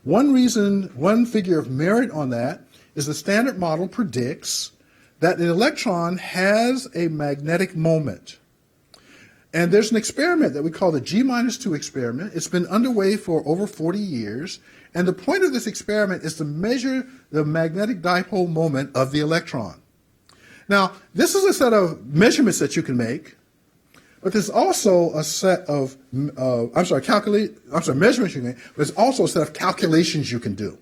One figure of merit on that is the Standard Model predicts that an electron has a magnetic moment. And there's an experiment that we call the G-2 experiment. It's been underway for over 40 years. And the point of this experiment is to measure the magnetic dipole moment of the electron. Now, this is a set of measurements that you can make, but there's also a set of, measurements you can make, but there's also a set of calculations you can do.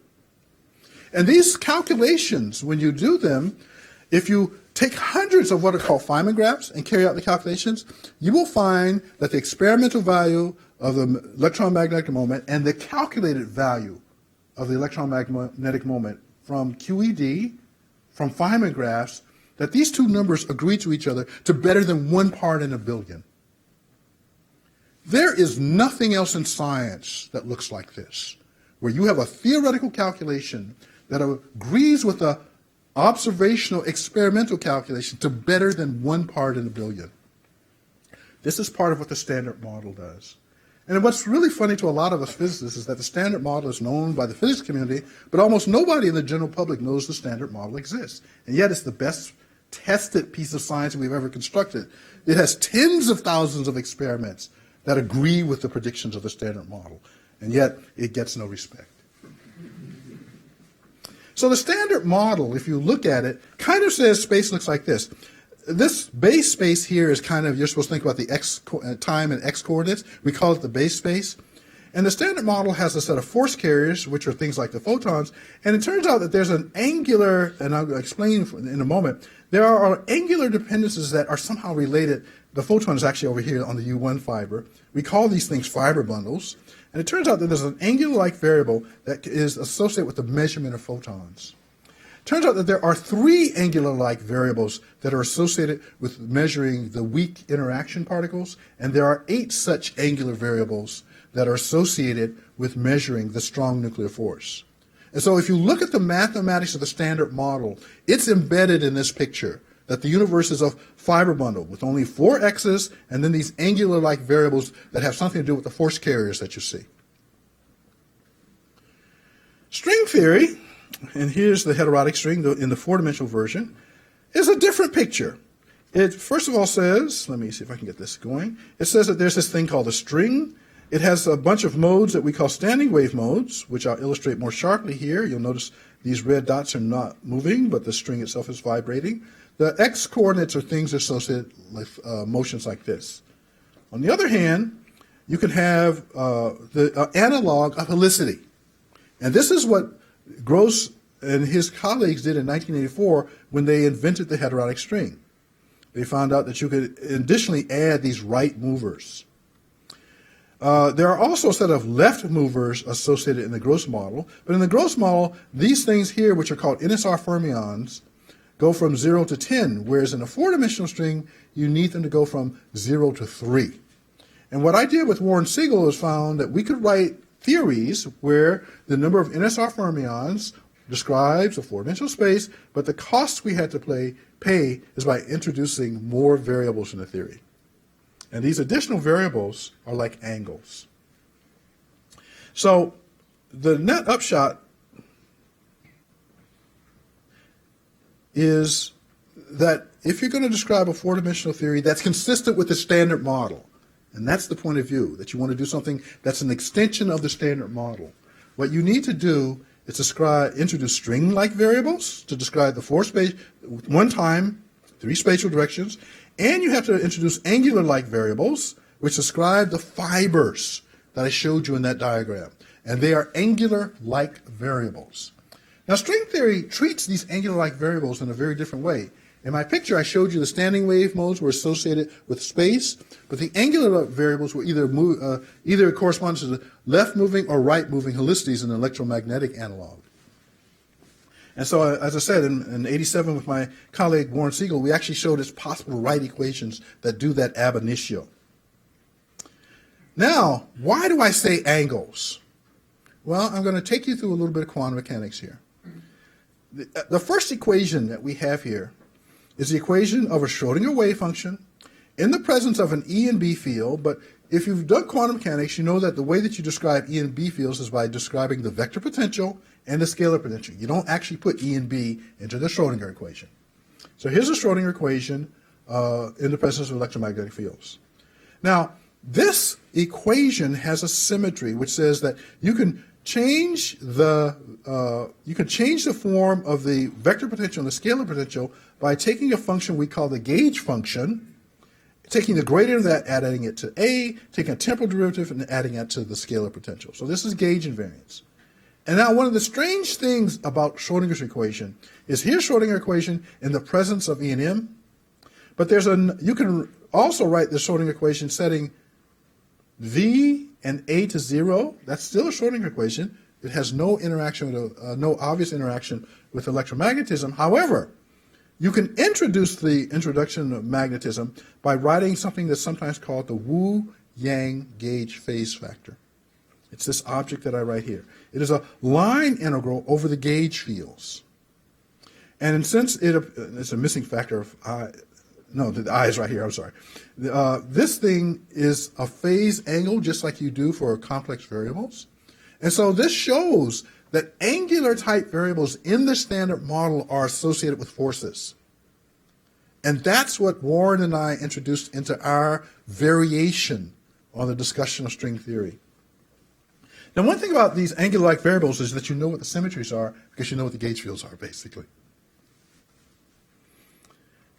And these calculations, when you do them, if you take hundreds of what are called Feynman graphs and carry out the calculations, you will find that the experimental value of the electromagnetic moment and the calculated value of the electromagnetic moment from QED, from Feynman graphs, that these two numbers agree to each other to better than 1 part in a billion. There is nothing else in science that looks like this, where you have a theoretical calculation that agrees with a observational experimental calculation to better than 1 part in a billion. This is part of what the Standard Model does. And what's really funny to a lot of us physicists is that the Standard Model is known by the physics community, but almost nobody in the general public knows the Standard Model exists. And yet it's the best tested piece of science we've ever constructed. It has tens of thousands of experiments that agree with the predictions of the Standard Model, and yet it gets no respect. So the Standard Model, if you look at it, kind of says space looks like this. This base space here is kind of, you're supposed to think about the time and x coordinates. We call it the base space. And the Standard Model has a set of force carriers, which are things like the photons. And it turns out that there's an angular, and I'll explain in a moment, there are angular dependencies that are somehow related. The photon is actually over here on the U1 fiber. We call these things fiber bundles. And it turns out that there's an angular-like variable that is associated with the measurement of photons. It turns out that there are 3 angular-like variables that are associated with measuring the weak interaction particles, and there are 8 such angular variables that are associated with measuring the strong nuclear force. And so if you look at the mathematics of the Standard Model, it's embedded in this picture, that the universe is a fiber bundle with only 4 x's and then these angular-like variables that have something to do with the force carriers that you see. String theory, and here's the heterotic string in the 4-dimensional version, is a different picture. It first of all says, let me see if I can get this going, it says that there's this thing called a string. It has a bunch of modes that we call standing wave modes, which I'll illustrate more sharply here. You'll notice these red dots are not moving, but the string itself is vibrating. The x coordinates are things associated with motions like this. On the other hand, you can have the analog of helicity. And this is what Gross and his colleagues did in 1984 when they invented the heterotic string. They found out that you could additionally add these right movers. There are also a set of left movers associated in the Gross model, but in the Gross model, these things here, which are called NSR fermions, go from 0 to 10, whereas in a 4-dimensional string, you need them to go from 0 to 3. And what I did with Warren Siegel is found that we could write theories where the number of NSR fermions describes a 4-dimensional space, but the cost we had to pay is by introducing more variables in the theory. And these additional variables are like angles. So the net upshot is that if you're going to describe a 4-dimensional theory that's consistent with the Standard Model, and that's the point of view, that you want to do something that's an extension of the Standard Model, what you need to do is introduce string-like variables to describe the 4 space, 1 time, 3 spatial directions, and you have to introduce angular-like variables which describe the fibers that I showed you in that diagram. And they are angular-like variables. Now, string theory treats these angular-like variables in a very different way. In my picture, I showed you the standing wave modes were associated with space, but the angular variables were either correspond to the left-moving or right-moving helicities in the electromagnetic analog. And so, as I said, in 87 with my colleague Warren Siegel, we actually showed it's possible to write equations that do that ab initio. Now, why do I say angles? Well, I'm going to take you through a little bit of quantum mechanics here. The first equation that we have here is the equation of a Schrodinger wave function in the presence of an E and B field, but if you've done quantum mechanics, you know that the way that you describe E and B fields is by describing the vector potential and the scalar potential. You don't actually put E and B into the Schrodinger equation. So here's a Schrodinger equation in the presence of electromagnetic fields. Now, this equation has a symmetry which says that you can change the form of the vector potential and the scalar potential by taking a function we call the gauge function, taking the gradient of that, adding it to A, taking a temporal derivative, and adding it to the scalar potential. So this is gauge invariance. And now one of the strange things about Schrodinger's equation is here's Schrodinger equation in the presence of E and M, but you can also write the Schrodinger equation setting V and A to 0. That's still a Schrodinger equation. It has no interaction with no obvious interaction with electromagnetism. However, you can introduce the introduction of magnetism by writing something that's sometimes called the Wu-Yang gauge phase factor. It's this object that I write here. It is a line integral over the gauge fields. And since it's a missing factor of I, no, the I is right here, I'm sorry. This thing is a phase angle just like you do for complex variables. And so this shows that angular type variables in the standard model are associated with forces. And that's what Warren and I introduced into our variation on the discussion of string theory. Now, one thing about these angular-like variables is that you know what the symmetries are because you know what the gauge fields are, basically.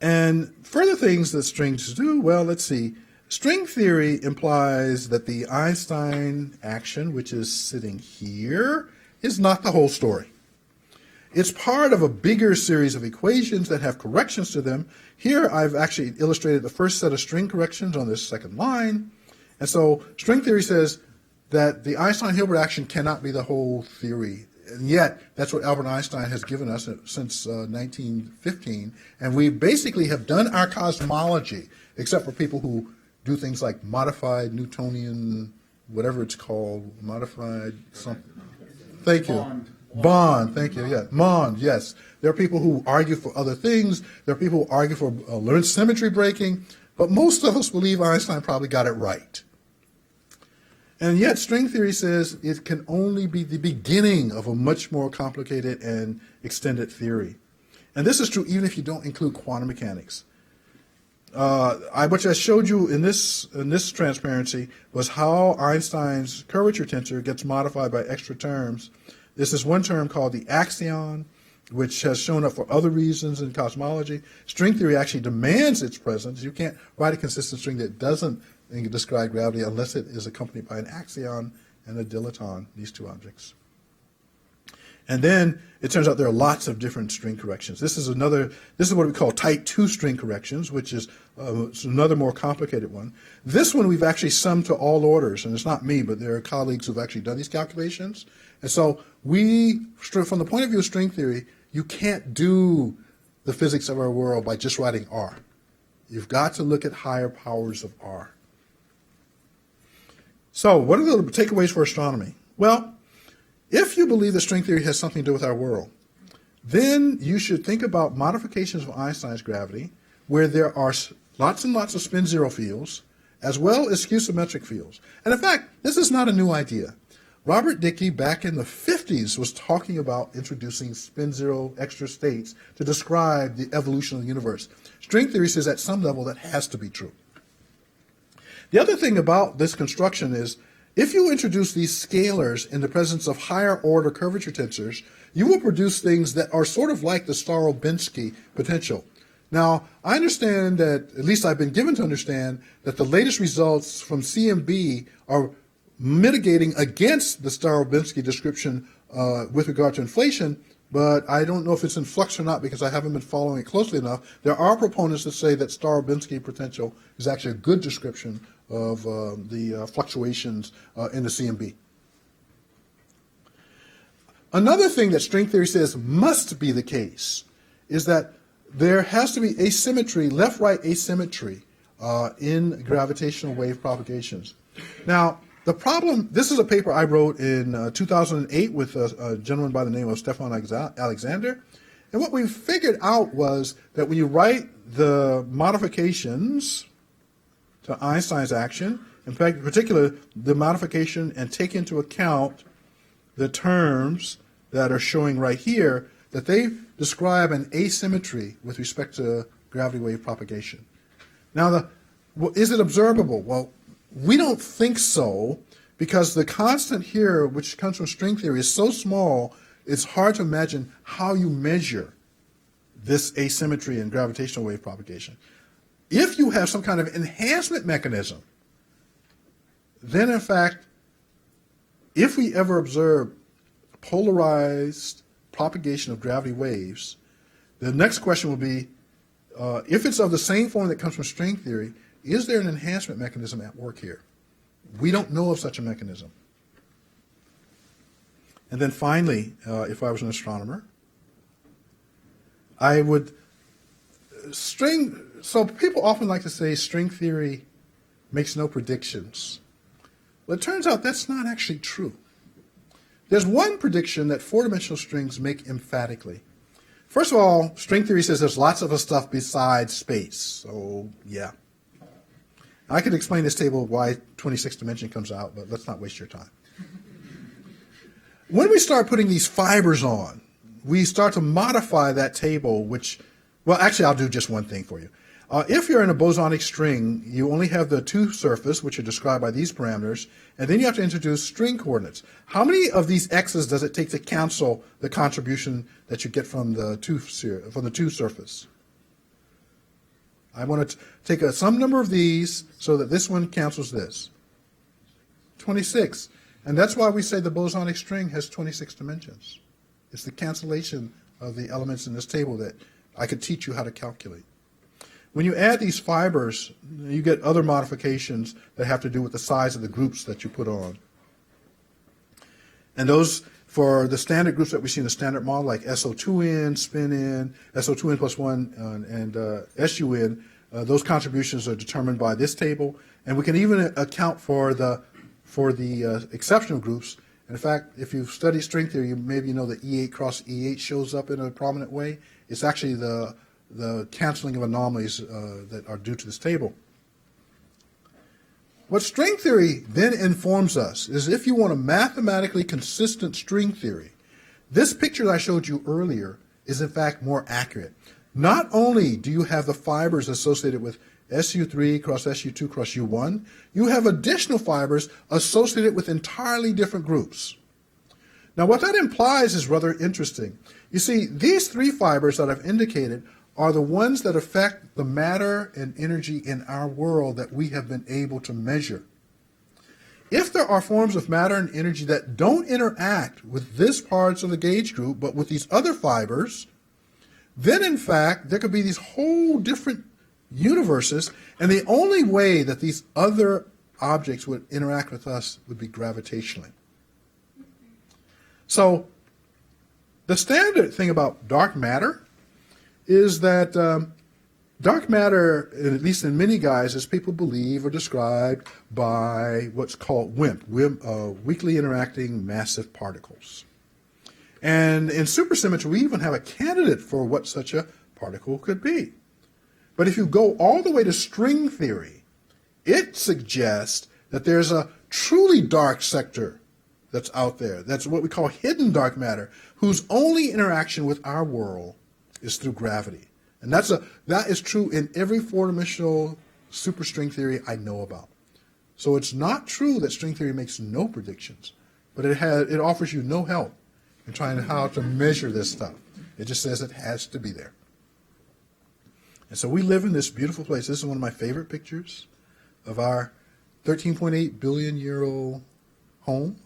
And further things that strings do, well, let's see. String theory implies that the Einstein action, which is sitting here, is not the whole story. It's part of a bigger series of equations that have corrections to them. Here I've actually illustrated the first set of string corrections on this second line. And so string theory says that the Einstein-Hilbert action cannot be the whole theory. And yet, that's what Albert Einstein has given us since 1915. And we basically have done our cosmology, except for people who do things like modified Newtonian, whatever it's called, modified something. Thank you. Bond, thank you, yeah. Mond, yes. There are people who argue for other things. There are people who argue for Lorentz symmetry breaking. But most of us believe Einstein probably got it right. And yet string theory says it can only be the beginning of a much more complicated and extended theory. And this is true even if you don't include quantum mechanics. What I showed you in this transparency was how Einstein's curvature tensor gets modified by extra terms. This is one term called the axion, which has shown up for other reasons in cosmology. String theory actually demands its presence. You can't write a consistent string that doesn't describe gravity unless it is accompanied by an axion and a dilaton, these two objects. And then it turns out there are lots of different string corrections. This is what we call type 2 string corrections, which is another more complicated one. This one we've actually summed to all orders, and it's not me, but there are colleagues who've actually done these calculations. And so from the point of view of string theory, you can't do the physics of our world by just writing R. You've got to look at higher powers of R. So what are the takeaways for astronomy? Well, if you believe that string theory has something to do with our world, then you should think about modifications of Einstein's gravity, where there are lots and lots of spin zero fields, as well as skew symmetric fields. And in fact, this is not a new idea. Robert Dicke, back in the 50s, was talking about introducing spin zero extra states to describe the evolution of the universe. String theory says at some level that has to be true. The other thing about this construction is if you introduce these scalars in the presence of higher order curvature tensors, you will produce things that are sort of like the Starobinsky potential. Now, I understand that, at least I've been given to understand, that the latest results from CMB are mitigating against the Starobinsky description with regard to inflation, but I don't know if it's in flux or not because I haven't been following it closely enough. There are proponents that say that Starobinsky potential is actually a good description of the fluctuations in the CMB. Another thing that string theory says must be the case is that there has to be asymmetry, left-right asymmetry in gravitational wave propagations. Now, the problem, this is a paper I wrote in 2008 with a gentleman by the name of Stefan Alexander. And what we figured out was that when you write the modifications to Einstein's action, in fact, in particular, the modification and take into account the terms that are showing right here, that they describe an asymmetry with respect to gravity wave propagation. Now, is it observable? Well, we don't think so, because the constant here, which comes from string theory, is so small, it's hard to imagine how you measure this asymmetry in gravitational wave propagation. If you have some kind of enhancement mechanism, then in fact, if we ever observe polarized propagation of gravity waves, the next question will be, if it's of the same form that comes from string theory, is there an enhancement mechanism at work here? We don't know of such a mechanism. And then finally, if I was an astronomer, I would so people often like to say string theory makes no predictions. Well, it turns out that's not actually true. There's one prediction that four-dimensional strings make emphatically. First of all, string theory says there's lots of stuff besides space. So, yeah. I could explain this table why 26th dimension comes out, but let's not waste your time. When we start putting these fibers on, we start to modify that table, which, well, actually, I'll do just one thing for you. If you're in a bosonic string, you only have the two surface, which are described by these parameters, and then you have to introduce string coordinates. How many of these x's does it take to cancel the contribution that you get from the two surface? I want to take some number of these so that this one cancels this. 26. And that's why we say the bosonic string has 26 dimensions. It's the cancellation of the elements in this table that I could teach you how to calculate. When you add these fibers, you get other modifications that have to do with the size of the groups that you put on. And those, for the standard groups that we see in the standard model, like SO2n, spin-n, SO2n plus 1, and SUn, those contributions are determined by this table. And we can even account for the exceptional groups. And in fact, if you've studied string theory, maybe you know that E8 cross E8 shows up in a prominent way. It's actually the canceling of anomalies that are due to this table. What string theory then informs us is if you want a mathematically consistent string theory, this picture that I showed you earlier is in fact more accurate. Not only do you have the fibers associated with SU3 cross SU2 cross U1, you have additional fibers associated with entirely different groups. Now what that implies is rather interesting. You see, these three fibers that I've indicated are the ones that affect the matter and energy in our world that we have been able to measure. If there are forms of matter and energy that don't interact with this parts of the gauge group, but with these other fibers, then in fact there could be these whole different universes, and the only way that these other objects would interact with us would be gravitationally. So the standard thing about dark matter is that dark matter, at least in many guises, people believe are described by what's called WIMP, weakly interacting massive particles. And in supersymmetry, we even have a candidate for what such a particle could be. But if you go all the way to string theory, it suggests that there's a truly dark sector that's out there. That's what we call hidden dark matter, whose only interaction with our world is through gravity. And that is true in every four-dimensional superstring theory I know about. So it's not true that string theory makes no predictions, but it offers you no help in trying how to measure this stuff. It just says it has to be there. And so we live in this beautiful place. This is one of my favorite pictures of our 13.8 billion year old home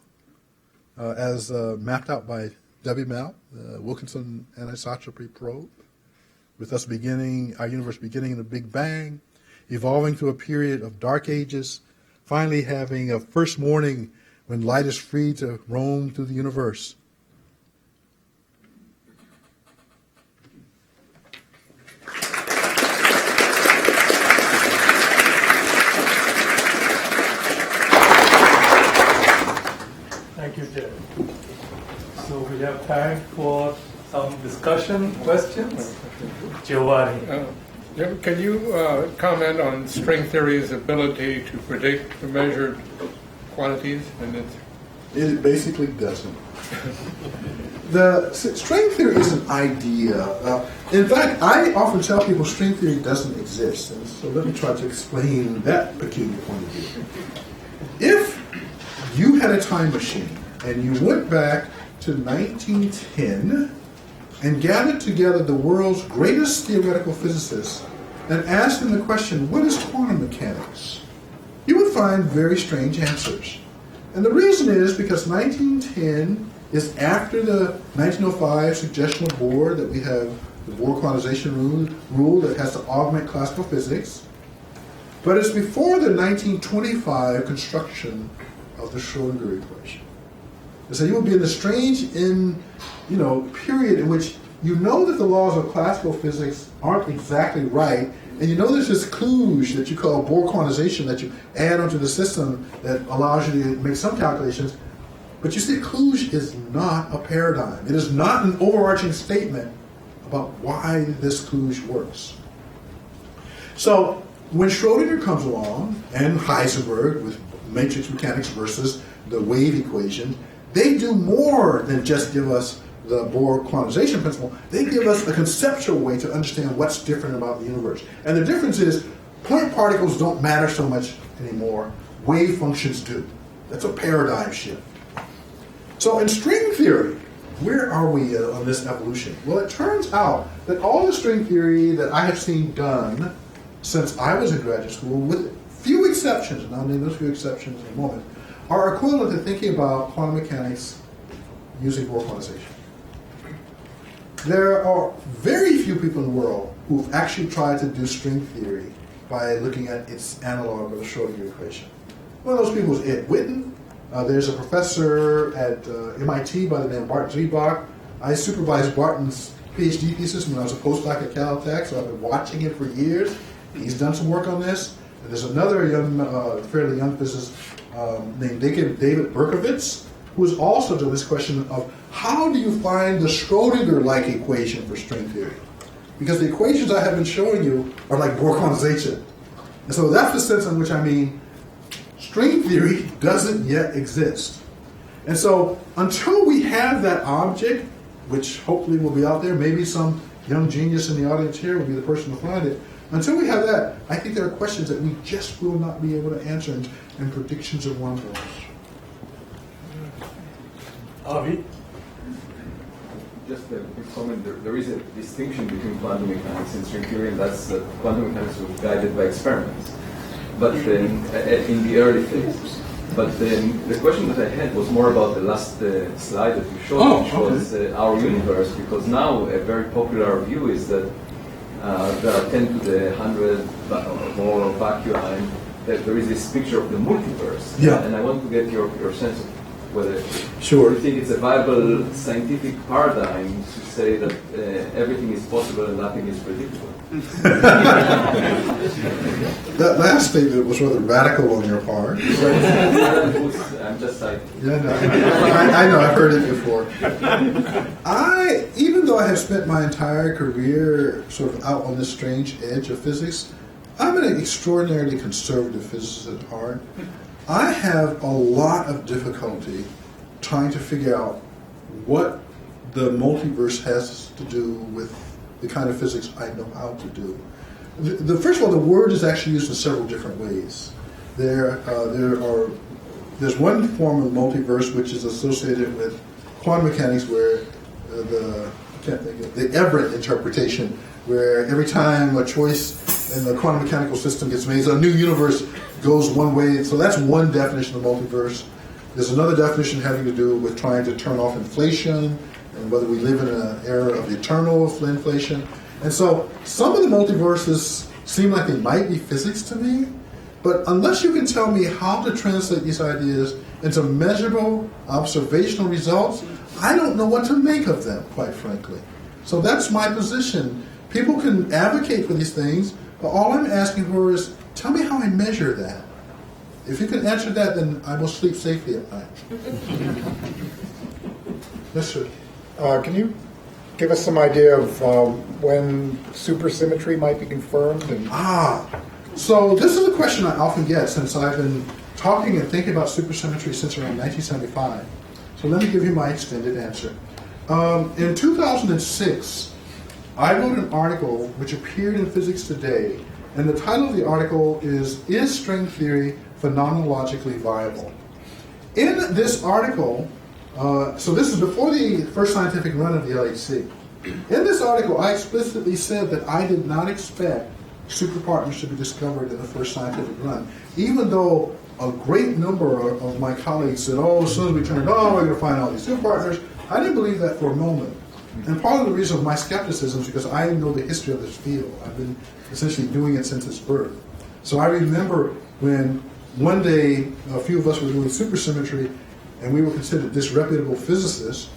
as mapped out by WMAP, the Wilkinson Anisotropy Probe, with us our universe beginning in a Big Bang, evolving through a period of dark ages, finally having a first morning when light is free to roam through the universe. we have time for some discussion, questions? Giovanni. Can you comment on string theory's ability to predict the measured quantities? It basically doesn't. The string theory is an idea. In fact, I often tell people string theory doesn't exist. And so let me try to explain that peculiar point of view. If you had a time machine and you went back to 1910 and gathered together the world's greatest theoretical physicists and asked them the question, what is quantum mechanics? You would find very strange answers. And the reason is because 1910 is after the 1905 suggestion of Bohr that we have the Bohr quantization rule that has to augment classical physics. But it's before the 1925 construction of the Schrödinger equation. And so you will be in the strange period in which you know that the laws of classical physics aren't exactly right, and you know there's this kludge that you call Bohr quantization that you add onto the system that allows you to make some calculations. But you see, kludge is not a paradigm. It is not an overarching statement about why this kludge works. So when Schrödinger comes along, and Heisenberg with matrix mechanics versus the wave equation, they do more than just give us the Bohr quantization principle. They give us a conceptual way to understand what's different about the universe. And the difference is point particles don't matter so much anymore. Wave functions do. That's a paradigm shift. So in string theory, where are we on this evolution? Well, it turns out that all the string theory that I have seen done since I was in graduate school, with few exceptions, and I'll name those few exceptions in a moment, are equivalent to thinking about quantum mechanics using Bohr quantization. There are very few people in the world who've actually tried to do string theory by looking at its analog of the Schrödinger equation. One of those people is Ed Witten. There's a professor at MIT by the name of Bart Zweibach. I supervised Barton's PhD thesis when I was a postdoc at Caltech, so I've been watching it for years. He's done some work on this. And there's another fairly young physicist named David Berkovitz, who has also done this question of how do you find the Schrödinger-like equation for string theory? Because the equations I have been showing you are like Bohr quantization. And so that's the sense in which I mean string theory doesn't yet exist. And so until we have that object, which hopefully will be out there, maybe some young genius in the audience here will be the person to find it. Until we have that, I think there are questions that we just will not be able to answer, and predictions are one of those. Avi? Just a quick comment. There is a distinction between quantum mechanics and string theory, and that's that quantum mechanics was guided by experiments, but then in the early phases. But then the question that I had was more about the last slide that you showed, which was our universe, because now a very popular view is that there are 10 to the 100 or more vacui, that there is this picture of the multiverse. Yeah. And I want to get your sense of whether Sure. you think it's a viable scientific paradigm to say that everything is possible and nothing is predictable. That last statement was rather radical on your part. I'm just citing. Yeah, no, I know, I've heard it before. Even though I have spent my entire career sort of out on this strange edge of physics, I'm an extraordinarily conservative physicist at heart. I have a lot of difficulty trying to figure out what the multiverse has to do with the kind of physics I know how to do. First of all, the word is actually used in several different ways. There's one form of multiverse which is associated with quantum mechanics, where the Everett interpretation, where every time a choice in the quantum mechanical system gets made, so a new universe goes one way. So that's one definition of multiverse. There's another definition having to do with trying to turn off inflation and whether we live in an era of eternal inflation. And so some of the multiverses seem like they might be physics to me, but unless you can tell me how to translate these ideas into measurable observational results, I don't know what to make of them, quite frankly. So that's my position. People can advocate for these things, but all I'm asking for is, tell me how I measure that. If you can answer that, then I will sleep safely at night. Yes, sir. Can you give us some idea of when supersymmetry might be confirmed? So this is a question I often get since I've been talking and thinking about supersymmetry since around 1975. So let me give you my extended answer. In 2006, I wrote an article which appeared in Physics Today, and the title of the article is String Theory Phenomenologically Viable? In this article, so this is before the first scientific run of the LHC. In this article, I explicitly said that I did not expect superpartners to be discovered in the first scientific run, even though a great number of my colleagues said, oh, as soon as we turned on, we're going to find all these superpartners. I didn't believe that for a moment. And part of the reason of my skepticism is because I know the history of this field. I've been essentially doing it since its birth. So I remember when one day a few of us were doing supersymmetry and we were considered disreputable physicists,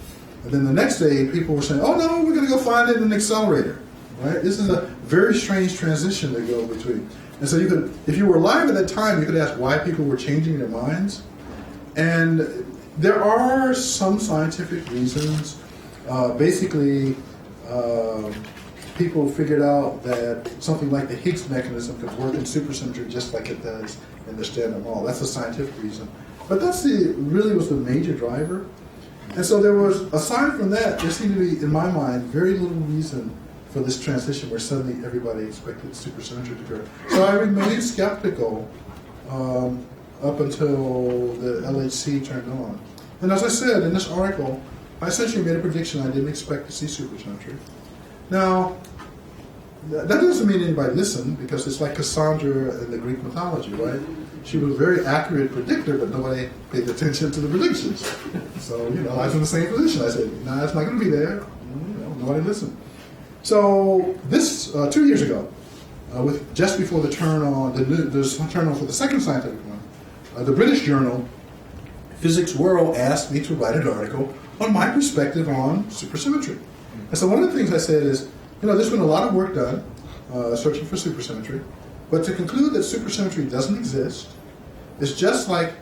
and then the next day people were saying, oh no, we're going to go find it in an accelerator. Right? This is a very strange transition they go between. And so you could, if you were alive at that time, you could ask why people were changing their minds. And there are some scientific reasons. Basically, people figured out that something like the Higgs mechanism could work in supersymmetry just like it does in the Standard Model. That's a scientific reason. But that's really was the major driver. And so there was, aside from that, there seemed to be, in my mind, very little reason for this transition where suddenly everybody expected supersymmetry to occur. So I remained skeptical up until the LHC turned on. And as I said in this article, I essentially made a prediction I didn't expect to see supersymmetry. Now, that doesn't mean anybody listened, because it's like Cassandra in the Greek mythology, right? She was a very accurate predictor, but nobody paid attention to the predictions. So, I was in the same position. I said, no, it's not going to be there. Nobody listened. So this 2 years ago, just before the turn on, the turn on for the second scientific one, the British journal Physics World asked me to write an article on my perspective on supersymmetry. And so one of the things I said is, there's been a lot of work done searching for supersymmetry, but to conclude that supersymmetry doesn't exist is just like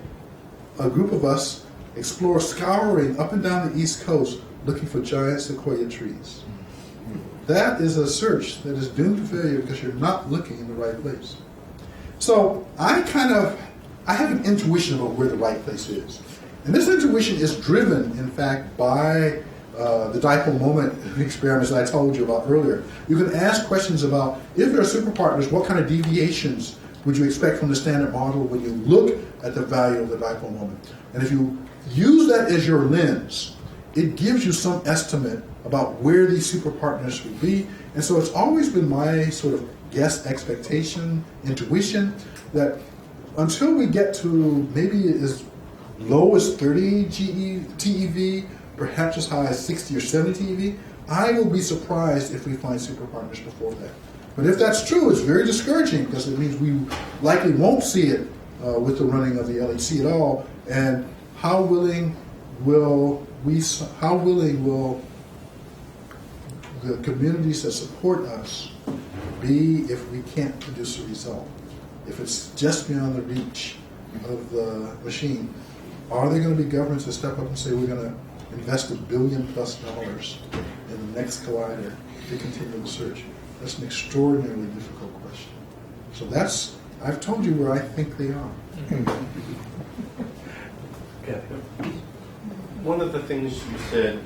a group of us scouring up and down the East Coast looking for giant sequoia trees. That is a search that is doomed to failure because you're not looking in the right place. So I have an intuition about where the right place is. And this intuition is driven, in fact, by the dipole moment experiments that I told you about earlier. You can ask questions about, if there are superpartners, what kind of deviations would you expect from the Standard Model when you look at the value of the dipole moment? And if you use that as your lens, it gives you some estimate about where these superpartners would be. And so it's always been my sort of guess, expectation, intuition, that until we get to maybe as low as 30 TeV, perhaps as high as 60 or 70 TeV, I will be surprised if we find superpartners before that. But if that's true, it's very discouraging, because it means we likely won't see it with the running of the LHC at all. And how willing will the communities that support us be if we can't produce a result? If it's just beyond the reach of the machine, are there going to be governments that step up and say, we're going to invest $1 billion+ in the next collider to continue the search? That's an extraordinarily difficult question. So I've told you where I think they are. Okay. One of the things you said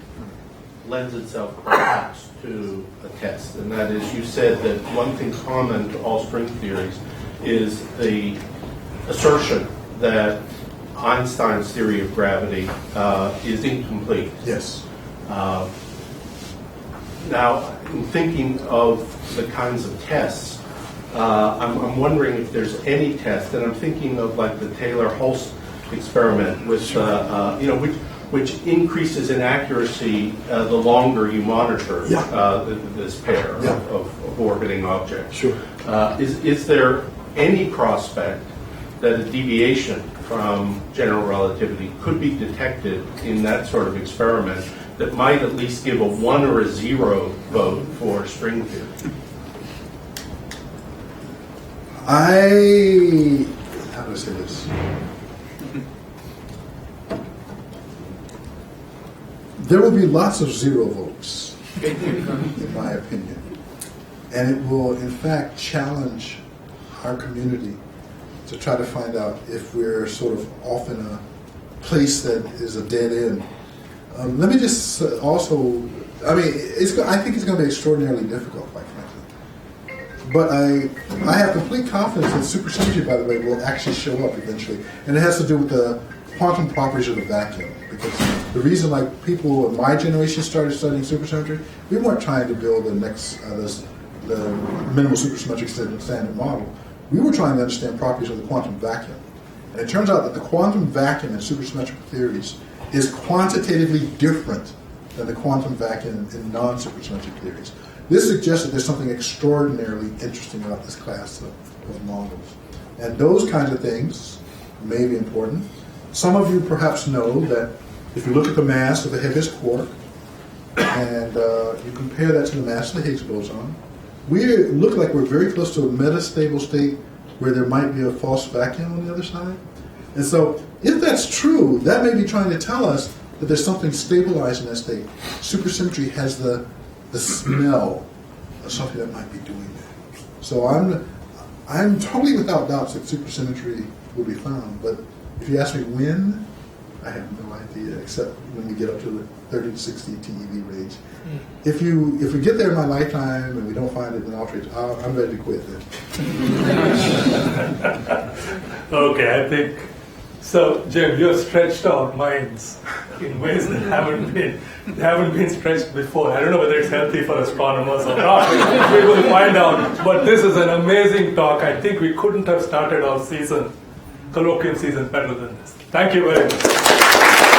lends itself perhaps to a test, and that is, you said that one thing common to all string theories is the assertion that Einstein's theory of gravity is incomplete. Yes. Now, in thinking of the kinds of tests, I'm wondering if there's any test, and I'm thinking of like the Taylor-Holst experiment, which increases in accuracy the longer you monitor this pair of orbiting objects. Sure. Is there any prospect that a deviation from general relativity could be detected in that sort of experiment that might at least give a 1 or a 0 vote for string theory? How do I say this? there will be lots of zero votes, in my opinion. And it will, in fact, challenge our community to try to find out if we're sort of off in a place that is a dead end. Let me just also, I mean, I think it's going to be extraordinarily difficult, quite frankly. But I have complete confidence that supersymmetry, by the way, will actually show up eventually. And it has to do with the quantum properties of the vacuum. Because the reason, like, people in my generation started studying supersymmetry, we weren't trying to build the next, the minimal supersymmetric standard model. We were trying to understand properties of the quantum vacuum. And it turns out that the quantum vacuum in supersymmetric theories is quantitatively different than the quantum vacuum in non-supersymmetric theories. This suggests that there's something extraordinarily interesting about this class of models. And those kinds of things may be important. Some of you perhaps know that if you look at the mass of a Higgs quark and you compare that to the mass of the Higgs boson, we look like we're very close to a metastable state where there might be a false vacuum on the other side. And so if that's true, that may be trying to tell us that there's something stabilized in that state. Supersymmetry has the smell of something that might be doing that. So I'm totally without doubts that supersymmetry will be found. But if you ask me when, I have no idea, except when we get up to the 30 to 60 TeV range. If we get there in my lifetime and we don't find it, then I'm ready to quit then. Okay, I think so. Jim, you have stretched our minds in ways that haven't been stretched before. I don't know whether it's healthy for astronomers or not. We will find out. But this is an amazing talk. I think we couldn't have started our colloquium season better than this. Thank you very much.